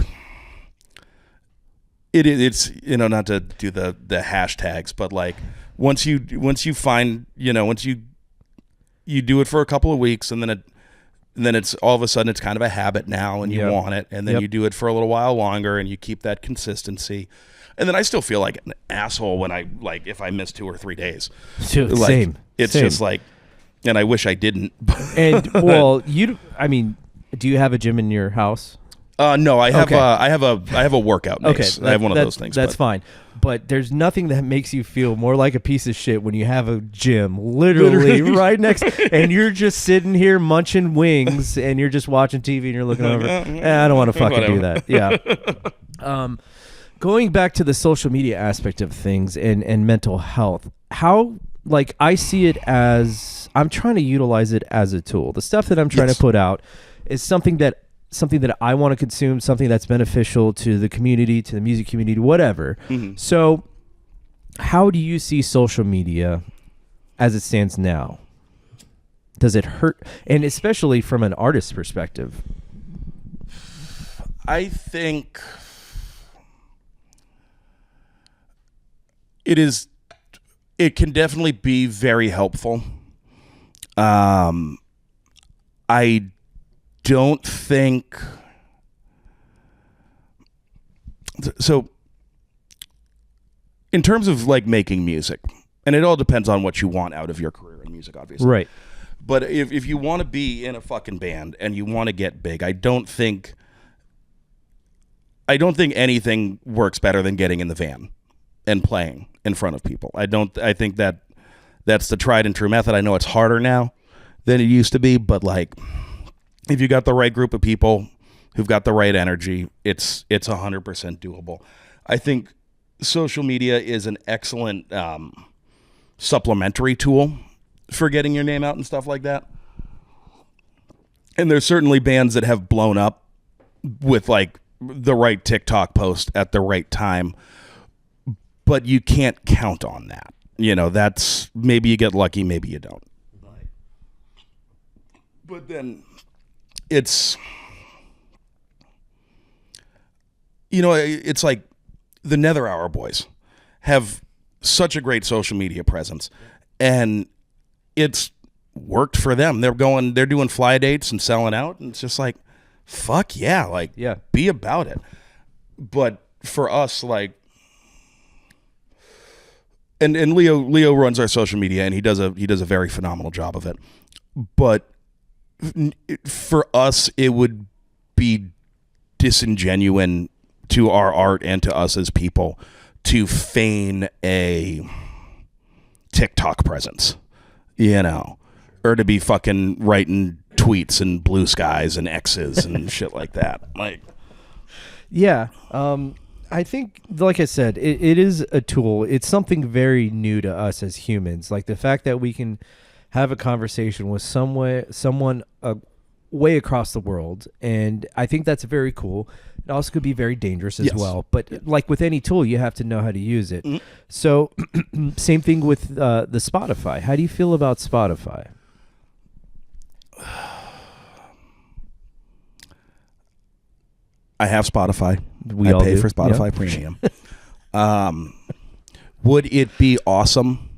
It's not to do the hashtags, but like once you find once you do it for a couple of weeks and then it's all of a sudden it's kind of a habit now and you want it, and then you do it for a little while longer and you keep that consistency, and then I still feel like an asshole when I like if I miss 2 or 3 days. Same. It's just like, and I wish I didn't. And well, do you have a gym in your house? No, I have a workout mace. I have one of those things. That's fine. But there's nothing that makes you feel more like a piece of shit when you have a gym literally right next, and you're just sitting here munching wings, and you're just watching TV, and you're looking over. I don't want to fucking do that. Yeah. Going back to the social media aspect of things and mental health, how like I see it as I'm trying to utilize it as a tool. The stuff that I'm trying to put out is something that I want to consume, something that's beneficial to the community, to the music community, whatever. Mm-hmm. So how do you see social media as it stands now? Does it hurt? And especially from an artist's perspective. I think it can definitely be very helpful. I don't think so. In terms of like making music, and it all depends on what you want out of your career in music, obviously. Right. But if you want to be in a fucking band and you want to get big, I don't think anything works better than getting in the van and playing in front of people. I think that's the tried and true method. I know it's harder now than it used to be, but like if you got the right group of people who've got the right energy, it's 100% doable. I think social media is an excellent supplementary tool for getting your name out and stuff like that. And there's certainly bands that have blown up with like the right TikTok post at the right time, but you can't count on that. That's maybe you get lucky, maybe you don't. But then it's it's like the Nether Hour boys have such a great social media presence, and it's worked for them. They're doing fly dates and selling out, and it's just like, fuck yeah, like, yeah, be about it. But for us, like, and Leo runs our social media, and he does a very phenomenal job of it. But for us, it would be disingenuous to our art and to us as people to feign a TikTok presence, or to be fucking writing tweets and blue skies and X's and shit like that. Like, yeah, I think, like I said, it is a tool. It's something very new to us as humans. Like the fact that we can have a conversation with someone way across the world, and I think that's very cool. It also could be very dangerous as well. But like with any tool, you have to know how to use it. Mm-hmm. So same thing with the Spotify. How do you feel about Spotify? I have Spotify. I pay for Spotify Premium. Would it be awesome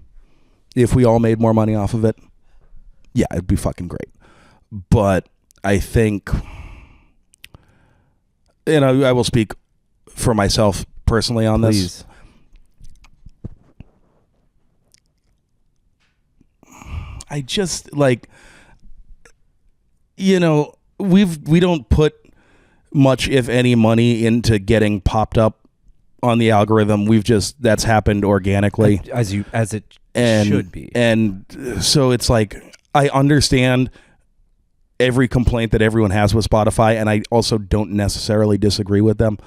if we all made more money off of it? Yeah, it'd be fucking great. But I think, I will speak for myself personally on Please. this. I just like, we don't put much, if any, money into getting popped up on the algorithm. That's happened organically, as it should be. And so it's like, I understand every complaint that everyone has with Spotify, and I also don't necessarily disagree with them,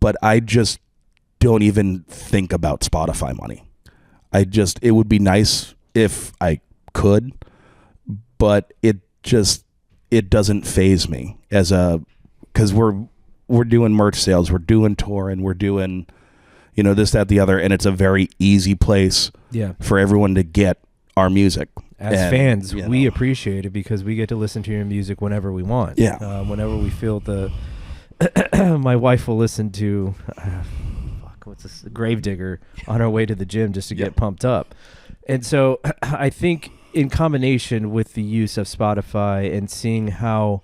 but I just don't even think about Spotify money. It would be nice if I could, but it doesn't faze me because we're doing merch sales, we're doing touring, we're doing, this, that, the other, and it's a very easy place for everyone to get our music. As fans, we appreciate it because we get to listen to your music whenever we want. Yeah. Whenever we feel my wife will listen to, what's this? Gravedigger on our way to the gym just to get pumped up. And so I think in combination with the use of Spotify and seeing how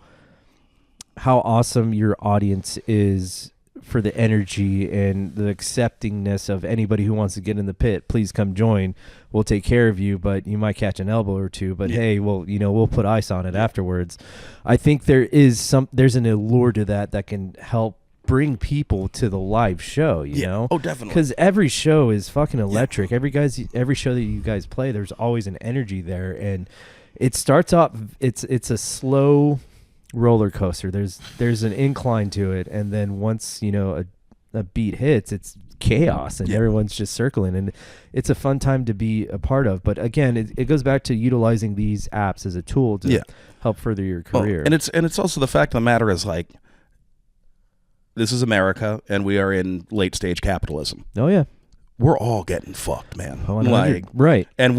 awesome your audience is for the energy and the acceptingness of anybody who wants to get in the pit, please come join. We'll take care of you, but you might catch an elbow or two. But hey, we'll put ice on it afterwards. I think there's an allure to that can help bring people to the live show. You know? Oh, definitely. Because every show is fucking electric. Yeah. Every show that you guys play, there's always an energy there, and it starts off. It's a slow roller coaster. There's an incline to it, and then once a beat hits, it's chaos and everyone's just circling, and it's a fun time to be a part of. But again, it goes back to utilizing these apps as a tool to help further your career. And it's also the fact of the matter is, like, this is America, and we are in late stage capitalism. Oh yeah, we're all getting fucked, man. Like, right. And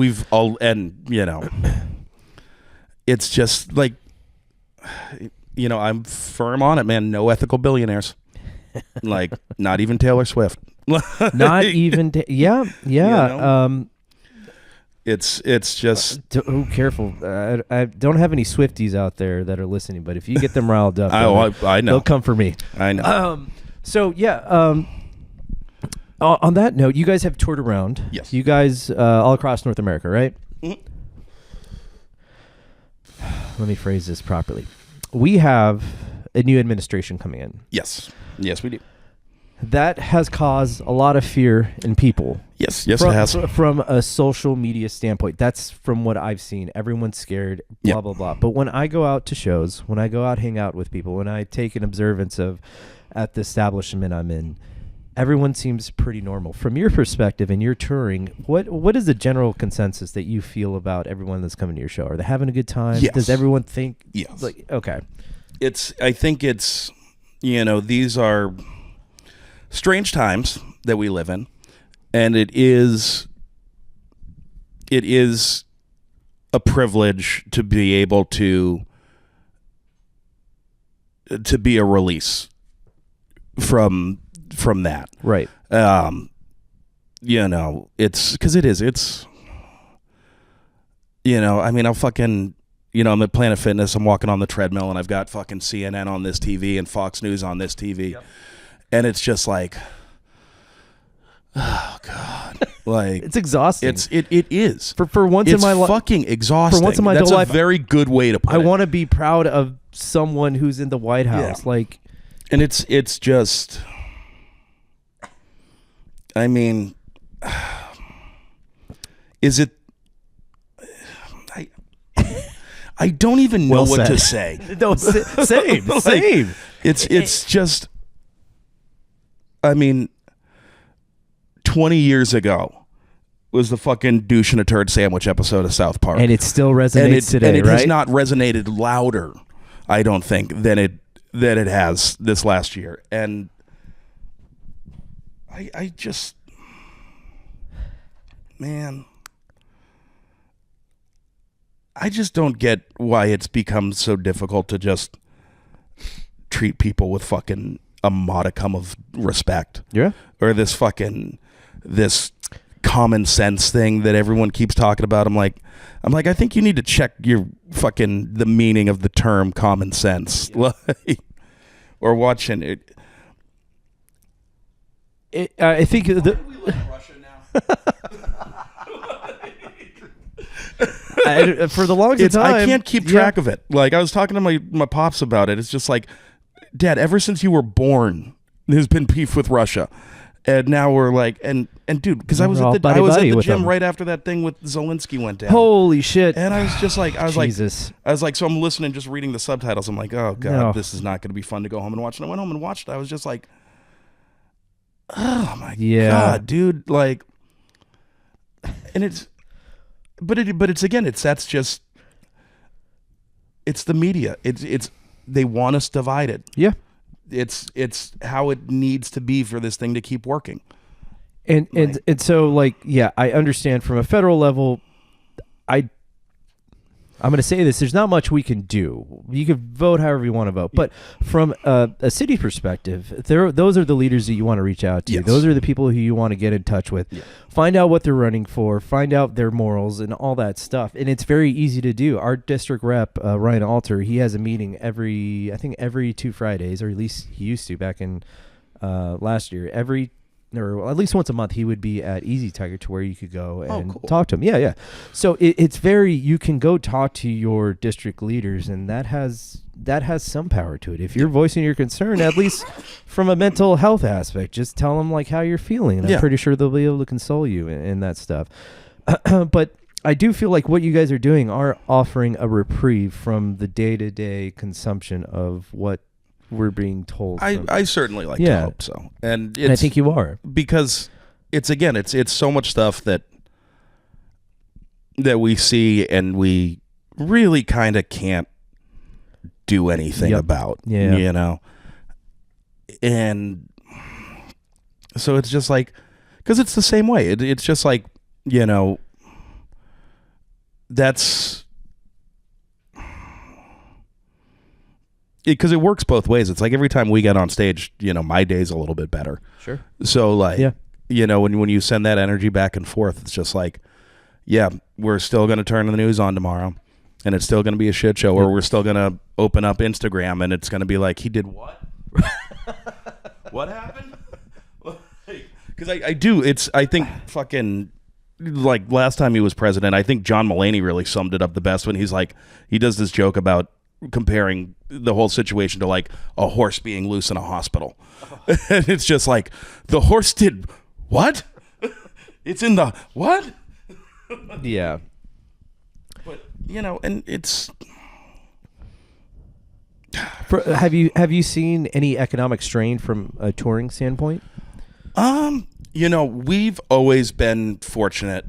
it's just like, I'm firm on it, man. No ethical billionaires. Like, not even Taylor Swift. Not even it's just careful. I don't have any Swifties out there that are listening, but if you get them riled up, I know they'll come for me. I know. On that note, you guys have toured around. Yes. You guys all across North America, right? Mm-hmm. Let me phrase this properly. We have a new administration coming in. Yes, we do. That has caused a lot of fear in people. Yes, it has. From a social media standpoint, that's from what I've seen. Everyone's scared, blah, blah, blah. But when I go out to shows, when I go out, hang out with people, when I take an observance at the establishment I'm in, everyone seems pretty normal. From your perspective and your touring, what is the general consensus that you feel about everyone that's coming to your show? Are they having a good time? Yes. Does everyone think? Yes. Like, okay. I think it's these are strange times that we live in, and it is a privilege to be able to be a release from that. Right. It's because it's I mean, I'll fucking I'm at Planet Fitness, I'm walking on the treadmill, and I've got fucking CNN on this TV and Fox News on this TV. Yep. And it's just like, oh God, like it's exhausting. It is for once in my life. Fucking exhausting. For once in my That's life, a very good way to put it. I want to be proud of someone who's in the White House, and it's just, I mean, is it? I don't even know what to say. No, same. It's just, I mean, 20 years ago was the fucking douche in a turd sandwich episode of South Park. And it still resonates today, and it right? has not resonated louder, I don't think, than it has this last year. And I just, man, I just don't get why it's become so difficult to just treat people with fucking a modicum of respect. Yeah. Or this common sense thing that everyone keeps talking about. I'm like, I think you need to check the meaning of the term common sense. Yeah. Or watching it. I think we like Russia now. For the longest time, I can't keep track of it. Like, I was talking to my pops about it. It's just like, Dad, ever since you were born, there's been beef with Russia, and now we're like, and dude, because I was at the gym right after that thing with Zelensky went down. Holy shit! And I was just like, Jesus. So I'm listening, just reading the subtitles. I'm like, oh God, This is not going to be fun to go home and watch. And I went home and watched it. I was just like, oh my God, dude, like, and it's. But it's the media. It's they want us divided. Yeah. It's how it needs to be for this thing to keep working. And so, like, yeah, I understand from a federal level. I'm going to say this: there's not much we can do. You can vote however you want to vote, but from a city perspective, those are the leaders that you want to reach out to. Yes. Those are the people who you want to get in touch with. Yeah. Find out what they're running for. Find out their morals and all that stuff. And it's very easy to do. Our district rep, Ryan Alter, he has a meeting every 2 Fridays, or at least he used to back in last year. Or at least once a month, he would be at Easy Tiger, to where you could go and talk to him. Yeah. So it's you can go talk to your district leaders, and that has some power to it. If you're voicing your concern, at least from a mental health aspect, just tell them like how you're feeling. And I'm pretty sure they'll be able to console you in that stuff. But I do feel like what you guys are doing are offering a reprieve from the day-to-day consumption of what we're being told. I certainly like to hope so, and I think you are, because it's so much stuff that we see and we really kind of can't do anything about. And so it's just like, because it's the same way. It's just like, that's. Because it works both ways. It's like every time we get on stage, my day's a little bit better. Sure. So like, when you send that energy back and forth, it's just like, we're still going to turn the news on tomorrow, and it's still going to be a shit show, or we're still going to open up Instagram, and it's going to be like, he did what? What happened? Because I think fucking, like, last time he was president, I think John Mulaney really summed it up the best when he's like, he does this joke about comparing the whole situation to like a horse being loose in a hospital. And it's just like, the horse did what? It's in the what? Yeah. But and it's have you seen any economic strain from a touring standpoint? We've always been fortunate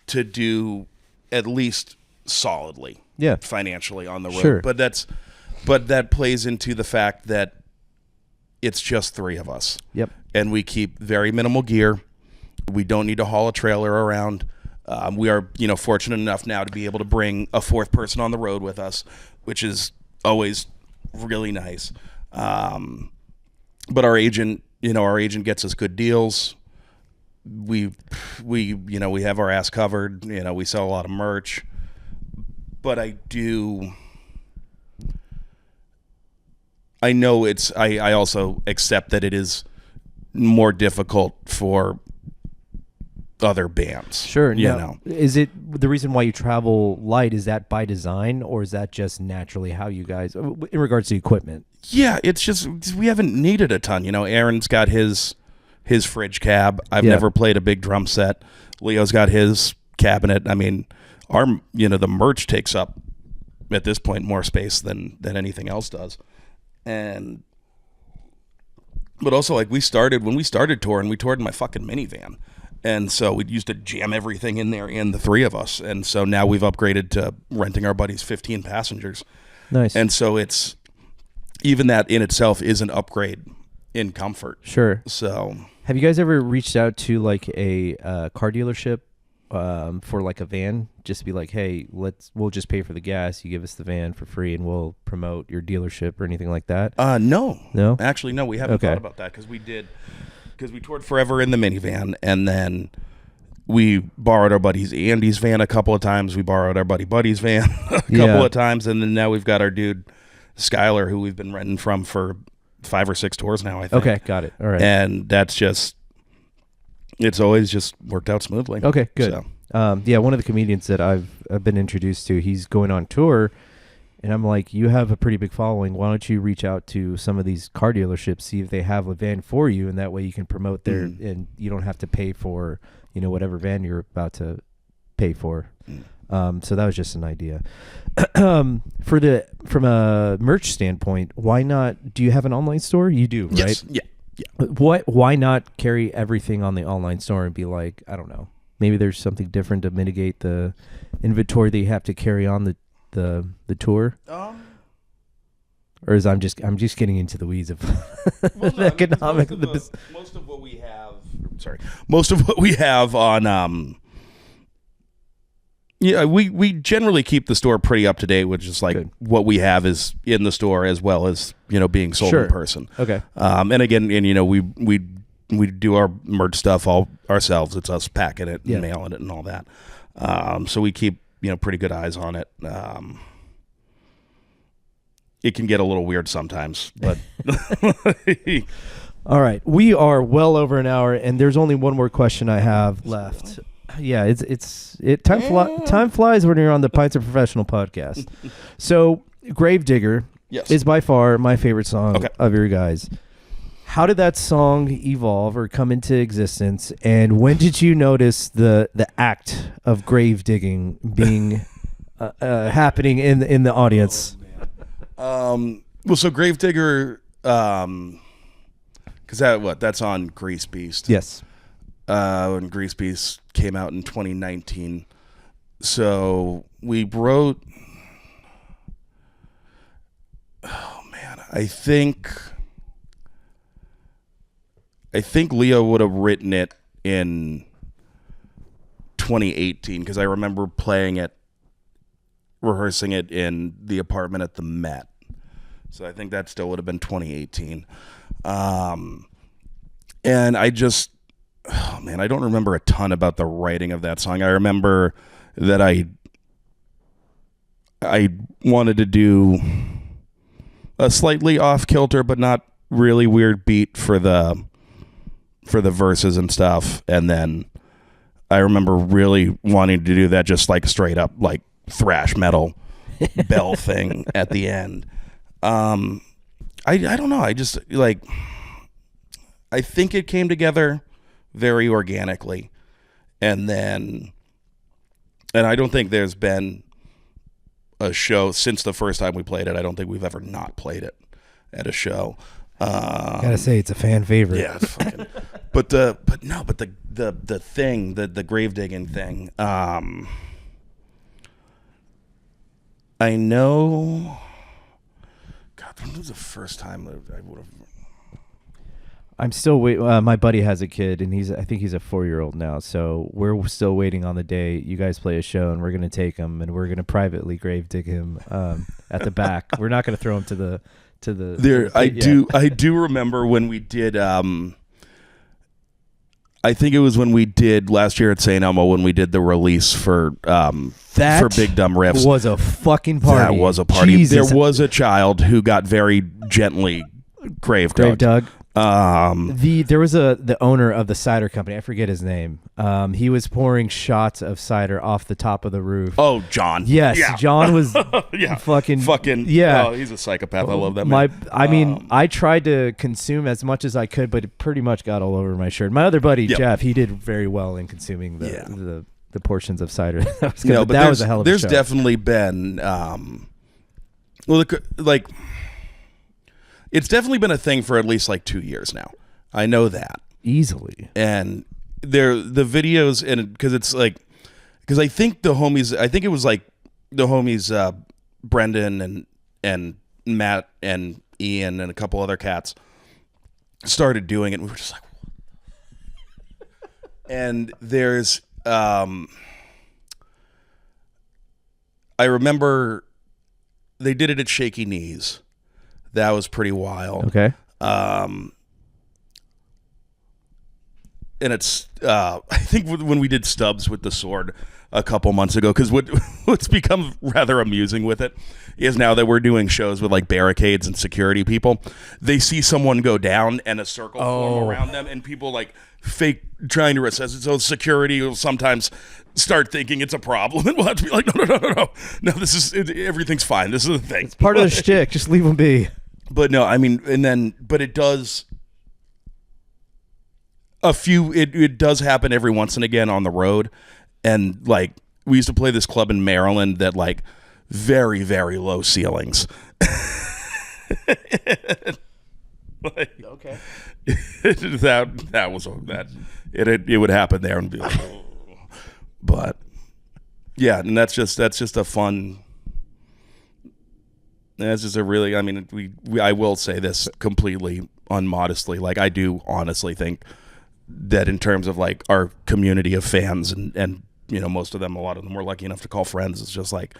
to do at least solidly financially on the road. Sure. But that plays into the fact that it's just 3 of us. Yep. And we keep very minimal gear. We don't need to haul a trailer around. We are, fortunate enough now to be able to bring a 4th person on the road with us, which is always really nice. But our agent gets us good deals. We have our ass covered. We sell a lot of merch. But I know I also accept that it is more difficult for other bands. Sure. Is it the reason why you travel light? Is that by design, or is that just naturally how you guys, in regards to equipment? Yeah, it's just we haven't needed a ton. Aaron's got his fridge cab. I've never played a big drum set. Leo's got his cabinet. I mean, our the merch takes up at this point more space than anything else does. But also, like, when we started touring, we toured in my fucking minivan. And so we used to jam everything in there, and the 3 of us. And so now we've upgraded to renting our buddies 15 passengers. Nice. And so it's, even that in itself is an upgrade in comfort. Sure. So have you guys ever reached out to like a car dealership for like a van, just to be like, hey, we'll just pay for the gas, you give us the van for free, and we'll promote your dealership or anything like that? No, actually, no, we haven't thought about that, because we toured forever in the minivan, and then we borrowed our buddy's Andy's van a couple of times. We borrowed our buddy's van a couple of times, and then now we've got our dude Skylar, who we've been renting from for 5 or 6 tours now, I think. Okay, got it. All right. And that's just, it's always just worked out smoothly. Okay, good. So. One of the comedians that I've been introduced to, he's going on tour, and I'm like, you have a pretty big following. Why don't you reach out to some of these car dealerships, see if they have a van for you, and that way you can promote their, and you don't have to pay for, whatever van you're about to pay for. So that was just an idea. From a merch standpoint, why not? Do you have an online store? You do, right? Yes. Yeah. Why not carry everything on the online store and be like, I don't know, maybe there's something different to mitigate the inventory that you have to carry on the tour? Or is I'm just getting into the weeds of the economic. Most of what we have on we generally keep the store pretty up to date with just like what we have is in the store, as well as being sold in person. Okay. And again, we do our merch stuff all ourselves. It's us packing it and mailing it and all that. So we keep pretty good eyes on it. It can get a little weird sometimes, but all right, we are well over an hour, and there's only one more question I have left. Yeah, time flies when you're on the Pints of Professional podcast. So, Gravedigger is by far my favorite song of your guys. How did that song evolve or come into existence, and when did you notice the act of grave digging being happening in the audience? Well, so Gravedigger, because that's on Grease Beast. Yes. When Grease Beast came out in 2019. So we wrote, I think Leo would have written it in 2018, because I remember rehearsing it in the apartment at the Met. So I think that still would have been 2018. And I just, I don't remember a ton about the writing of that song. I remember that I wanted to do a slightly off-kilter but not really weird beat for the verses and stuff. And then I remember really wanting to do that just like straight up like thrash metal bell thing at the end. I don't know. I just like, I think it came together very organically, and I don't think there's been a show since the first time we played it. I don't think we've ever not played it at a show. Gotta say, it's a fan favorite. Yeah, it's fucking. but the thing, the grave digging thing. I know. God, when was the first time I would have? I'm still wait. My buddy has a kid, and I think he's a 4-year-old now. So we're still waiting on the day you guys play a show, and we're gonna take him, and we're gonna privately grave dig him at the back. We're not gonna throw him to the There. I do remember when we did. I think it was when we did last year at St. Elmo when we did the release for Big Dumb Riffs. Was a fucking party. That was a party. Jesus. There was a child who got very gently grave dug. There was the owner of the cider company. I forget his name. He was pouring shots of cider off the top of the roof. Oh, John. Yes, yeah. John was fucking yeah. Oh, he's a psychopath. I love that man. I mean, I tried to consume as much as I could, but it pretty much got all over my shirt. My other buddy Jeff, he did very well in consuming the portions of cider. That was good. That was a hell of a show. There's definitely been it's definitely been a thing for at least like 2 years now. I know that easily. And the videos, and because it's like, because I think it was like the homies Brendan and Matt and Ian and a couple other cats started doing it, and we were just like, and there's I remember they did it at Shaky Knees. That was pretty wild. Okay. And it's I think when we did Stubbs with the sword a couple months ago, because what's become rather amusing with it is now that we're doing shows with like barricades and security people, they see someone go down and a circle form around them, and people like fake trying to assess it. So security will sometimes start thinking it's a problem, and we'll have to be like, no, everything's fine. This is the thing. It's part of the shtick. Just leave them be. But no, I mean, but it does. It does happen every once and again on the road, and like we used to play this club in Maryland that like very, very low ceilings. Like, okay. It would happen there and be like, oh. But yeah, and that's just a fun. That's just a really. I mean, I will say this completely unmodestly. Like, I do honestly think that in terms of like our community of fans and you know, most of them, a lot of them we're lucky enough to call friends. It's just like,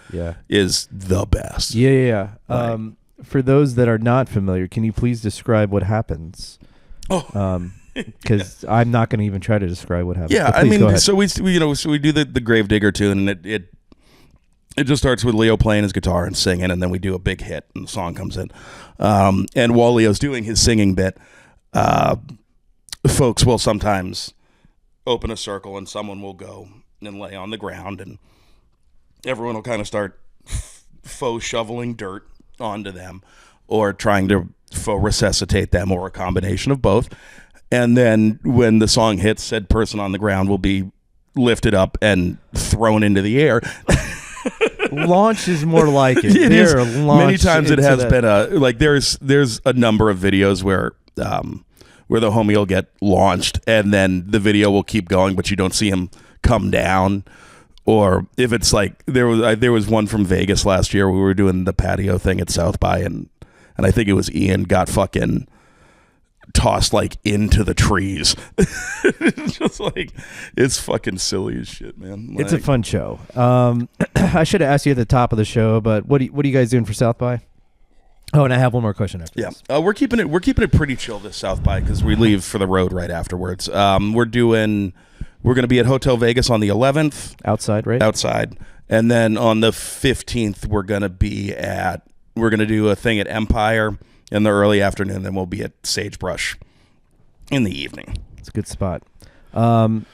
is the best. Yeah. For those that are not familiar, can you please describe what happens? Because I'm not going to even try to describe what happens. Yeah, I mean, so we do the Gravedigger tune, and it just starts with Leo playing his guitar and singing, and then we do a big hit, and the song comes in. And while Leo's doing his singing bit, folks will sometimes open a circle, and someone will go and lay on the ground, and everyone will kind of start faux shoveling dirt onto them, or trying to faux resuscitate them, or a combination of both. And then when the song hits, said person on the ground will be lifted up and thrown into the air. Launch is more like it. Many times it has been there's a number of videos where the homie will get launched and then the video will keep going, but you don't see him come down. Or if it's like there was one from Vegas last year, we were doing the patio thing at South by, and I think it was Ian got fucking tossed like into the trees. Just like, it's fucking silly as shit, man. Like, it's a fun show. I should have asked you at the top of the show, but what are you guys doing for South by? Oh, and I have one more question after this. We're keeping it pretty chill this South by because we leave for the road right afterwards. We're going to be at Hotel Vegas on the 11th. Outside, right? Outside. And then on the 15th, we're going to do a thing at Empire in the early afternoon. Then we'll be at Sagebrush in the evening. It's a good spot. South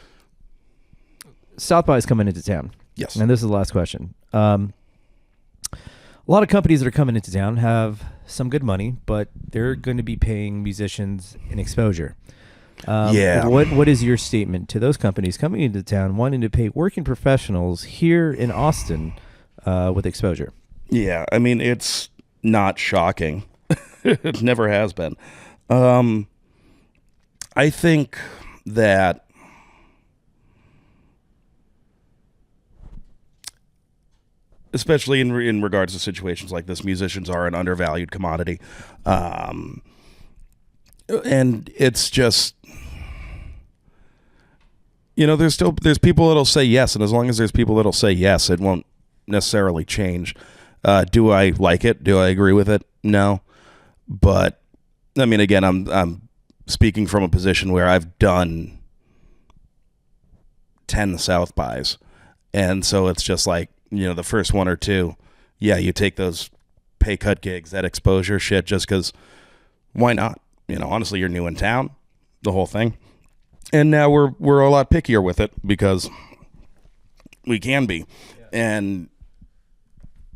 by is coming into town. Yes. And this is the last question. A lot of companies that are coming into town have some good money, but they're going to be paying musicians an exposure. What is your statement to those companies coming into town wanting to pay working professionals here in Austin with exposure? Yeah, I mean, it's not shocking. It never has been. I think that especially in regards to situations like this, musicians are an undervalued commodity. And it's just, there's people that'll say yes, and as long as there's people that'll say yes, it won't necessarily change. Do I like it? Do I agree with it? No. But I mean, again, I'm speaking from a position where I've done 10 South bys, and so it's just like, the first one or two, you take those pay cut gigs, that exposure shit, just because why not? Honestly, you're new in town, the whole thing. And now we're a lot pickier with it because we can be. Yeah.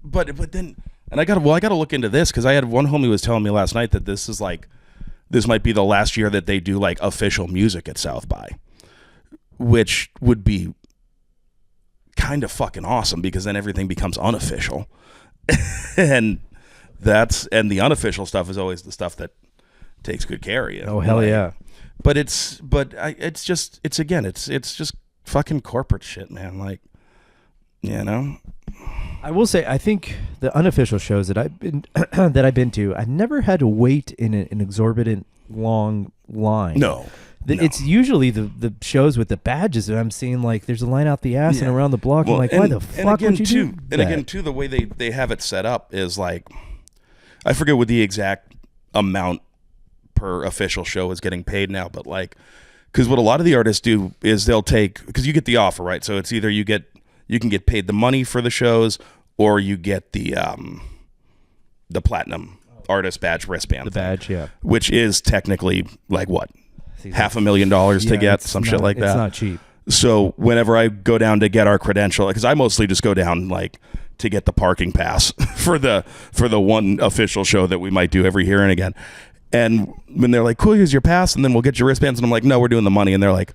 But then I got to look into this, because I had one homie was telling me last night that this might be the last year that they do like official music at South by, which would be kind of fucking awesome, because then everything becomes unofficial. and the unofficial stuff is always the stuff that takes good care of you. Oh, hell yeah. But it's just fucking corporate shit, man. Like, I will say, I think the unofficial shows that I've been to, I've never had to wait in an exorbitant long line. No. It's usually the shows with the badges that I'm seeing, like, there's a line out the ass and around the block. Well, I'm like, why the fuck would you do that? And again, too, the way they have it set up is like, I forget what the exact amount per official show is getting paid now, but like, because what a lot of the artists do is they'll take, because you get the offer, right? So it's either you can get paid the money for the shows, or you get the platinum artist badge wristband. The badge, yeah. Which is technically like what? $500,000 to get, some shit like that. It's not cheap. So whenever I go down to get our credential, because I mostly just go down like to get the parking pass for the one official show that we might do every here and again. And when they're like, cool, here's your pass, and then we'll get your wristbands, and I'm like, no, we're doing the money. And they're like,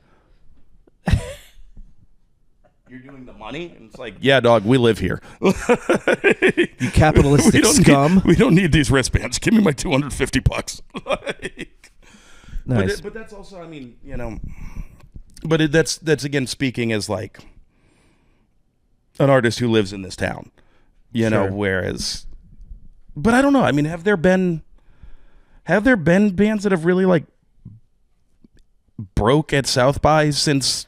you're doing the money? And it's like, yeah, dog, we live here. You capitalistic scum. We don't need these wristbands. Give me my $250. Nice. But that's also, I mean, but that's again speaking as like an artist who lives in this town, Sure. Whereas, but I don't know. I mean, have there been bands that have really like broke at South by since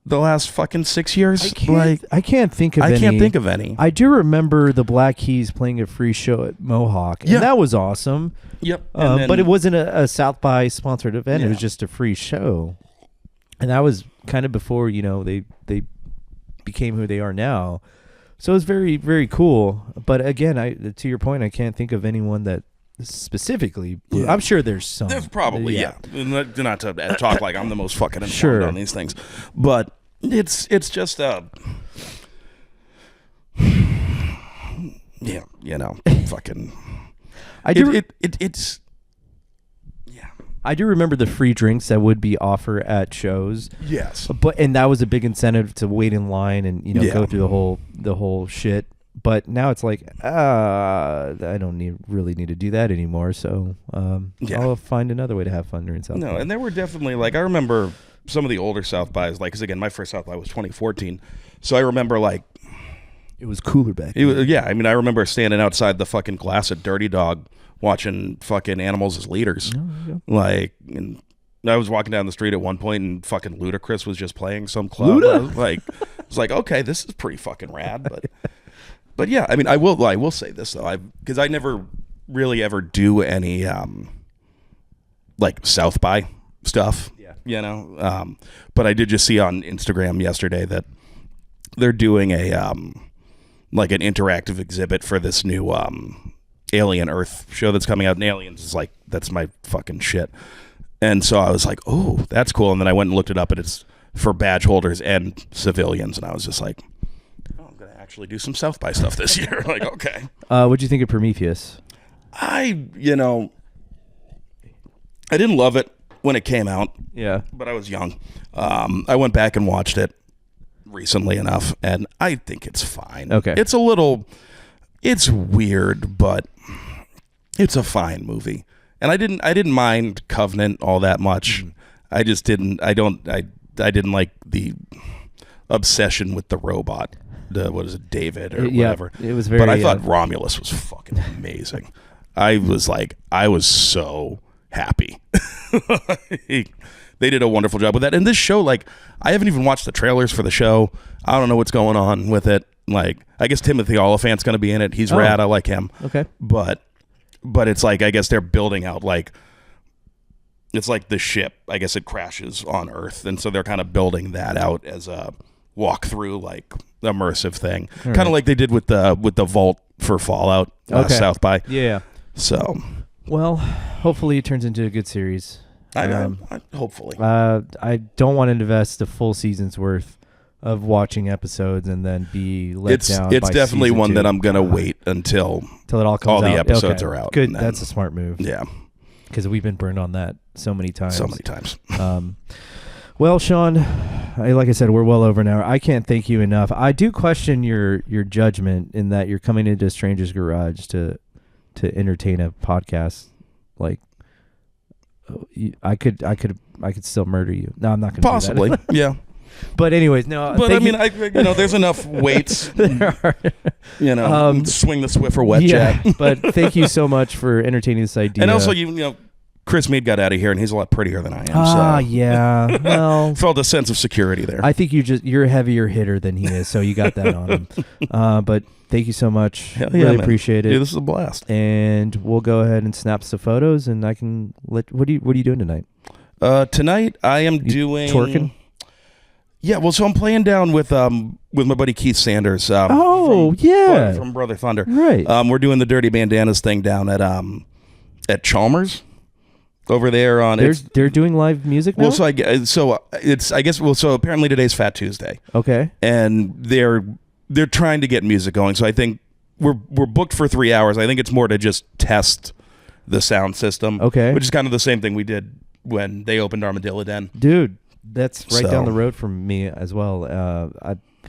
the last fucking 6 years? I can't think of any. I can't think of any. I do remember the Black Keys playing a free show at Mohawk, and that was awesome. Yep. But it wasn't a South by sponsored event. Yeah. It was just a free show. And that was kind of before, they became who they are now. So it was very, very cool. But again, to your point, I can't think of anyone that specifically. Yeah. I'm sure there's some. There's probably, yeah. Not to talk like I'm the most fucking informed on these things. But it's just fucking. I do remember the free drinks that would be offered at shows. Yes, and that was a big incentive to wait in line and go through the whole shit. But now it's like, I don't really need to do that anymore. So I'll find another way to have fun during South by. No, and there were definitely, like, I remember some of the older South bys, like, because again, my first South by was 2014. So I remember, like, it was cooler back then. I mean, I remember standing outside the fucking glass at Dirty Dog watching fucking Animals as Leaders. Oh, yeah. Like, and I was walking down the street at one point and fucking Ludacris was just playing some club. I was like, okay, this is pretty fucking rad. But yeah, I mean, I will say this though, because I never really ever do any like South by stuff. Yeah. But I did just see on Instagram yesterday that they're doing a like an interactive exhibit for this new Alien Earth show that's coming out. And Aliens is like, that's my fucking shit. And so I was like, oh, that's cool. And then I went and looked it up, and it's for badge holders and civilians. And I was just like, oh, I'm going to actually do some South by stuff this year. Like, okay. What'd you think of Prometheus? I didn't love it when it came out. Yeah. But I was young. I went back and watched it recently enough, and I think it's fine. Okay. It's weird, but it's a fine movie. And I didn't mind Covenant all that much. I just didn't I didn't like the obsession with the robot. What is it, David or whatever. It was very. But I thought Romulus was fucking amazing. I was so happy. They did a wonderful job with that. And this show, like, I haven't even watched the trailers for the show. I don't know what's going on with it. Like, I guess Timothy Oliphant's going to be in it. He's rad. I like him. Okay. But it's like, I guess they're building out, like, it's like the ship. I guess it crashes on Earth. And so they're kind of building that out as a walkthrough, like, immersive thing. Kind of like they did with the vault for Fallout South by. Yeah. So. Well, hopefully it turns into a good series. Hopefully. I don't want to invest a full season's worth of watching episodes and then be let down. It's by definitely season one 2. that I'm gonna wait until it all comes out. The episodes are out. Good. That's a smart move. Yeah, because we've been burned on that so many times. Well, Sean, like I said, we're well over an hour. I can't thank you enough. I do question your judgment in that you're coming into a stranger's garage to entertain a podcast. Like, I could still murder you. No, I'm not going to possibly. Do that. Yeah. But anyways, no. But I mean, there's enough weights. There are. Swing the Swiffer wet jet. But thank you so much for entertaining this idea. And also, Chris Meade got out of here, and he's a lot prettier than I am. Yeah. Well, felt a sense of security there. I think you're a heavier hitter than he is, so you got that on him. But thank you so much. Really appreciate it. Yeah, this is a blast. And we'll go ahead and snap some photos, and I can let. What are you doing tonight? Tonight I am doing twerking. Yeah, well, so I'm playing down with my buddy Keith Sanders. From Brother Thunder. Right. We're doing the Dirty Bandanas thing down at Chalmers over there on. They're doing live music now. Well, so apparently today's Fat Tuesday. Okay. And they're trying to get music going. So I think we're booked for 3 hours. I think it's more to just test the sound system. Okay. Which is kind of the same thing we did when they opened Armadillo Den. Dude. That's right down the road from me as well.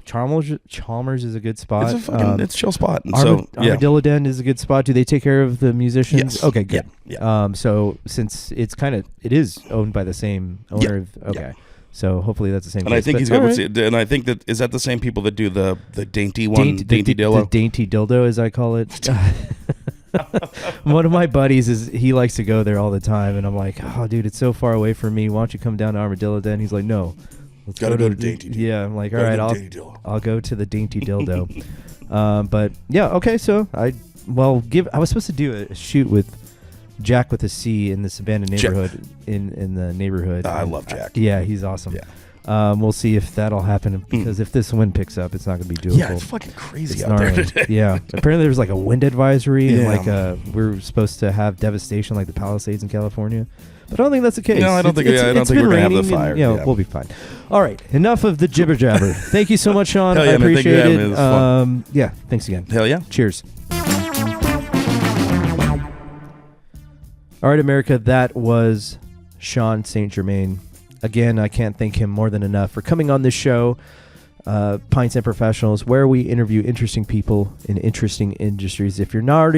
Chalmers is a good spot. It's a chill spot. And Armadillo Den is a good spot. Do they take care of the musicians? Yes. Okay, good. Yeah. So since it is owned by the same owner. So hopefully that's the same. And I think he's good. And I think is that the same people that do the dainty one, dainty dildo. The dainty dildo, as I call it. One of my buddies he likes to go there all the time, and I'm like, oh, dude, it's so far away from me. Why don't you come down to Armadillo Den? He's like, no, let's go to dainty. Yeah, I'm like, all right, I'll go to the dainty dildo. But yeah, okay. So I was supposed to do a shoot with Jack with a C in this abandoned neighborhood in the neighborhood. I love Jack. Yeah, he's awesome. Yeah. We'll see if that'll happen, because if this wind picks up, it's not going to be doable. Yeah, it's fucking crazy out there today. Yeah. Apparently there's like a wind advisory, and we're supposed to have devastation like the Palisades in California. But I don't think that's the case. No, I don't think we're going to have the fire. We'll be fine. All right. Enough of the jibber jabber. Thank you so much, Sean. Hell yeah, I appreciate man. it. It was fun. Yeah. Thanks again. Hell yeah. Cheers. All right, America. That was Sean St. Germain. Again, I can't thank him more than enough for coming on this show, Pints and Professionals, where we interview interesting people in interesting industries. If you're not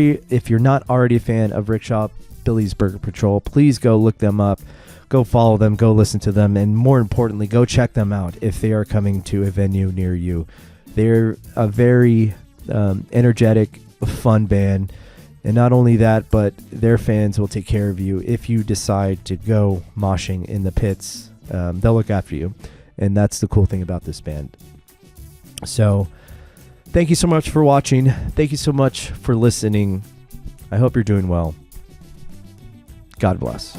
already a fan of Rickshaw, Billie's Burger Patrol, please go look them up, go follow them, go listen to them, and more importantly, go check them out if they are coming to a venue near you. They're a very energetic, fun band. And not only that, but their fans will take care of you if you decide to go moshing in the pits. They'll look after you. And that's the cool thing about this band. So thank you so much for watching. Thank you so much for listening. I hope you're doing well. God bless.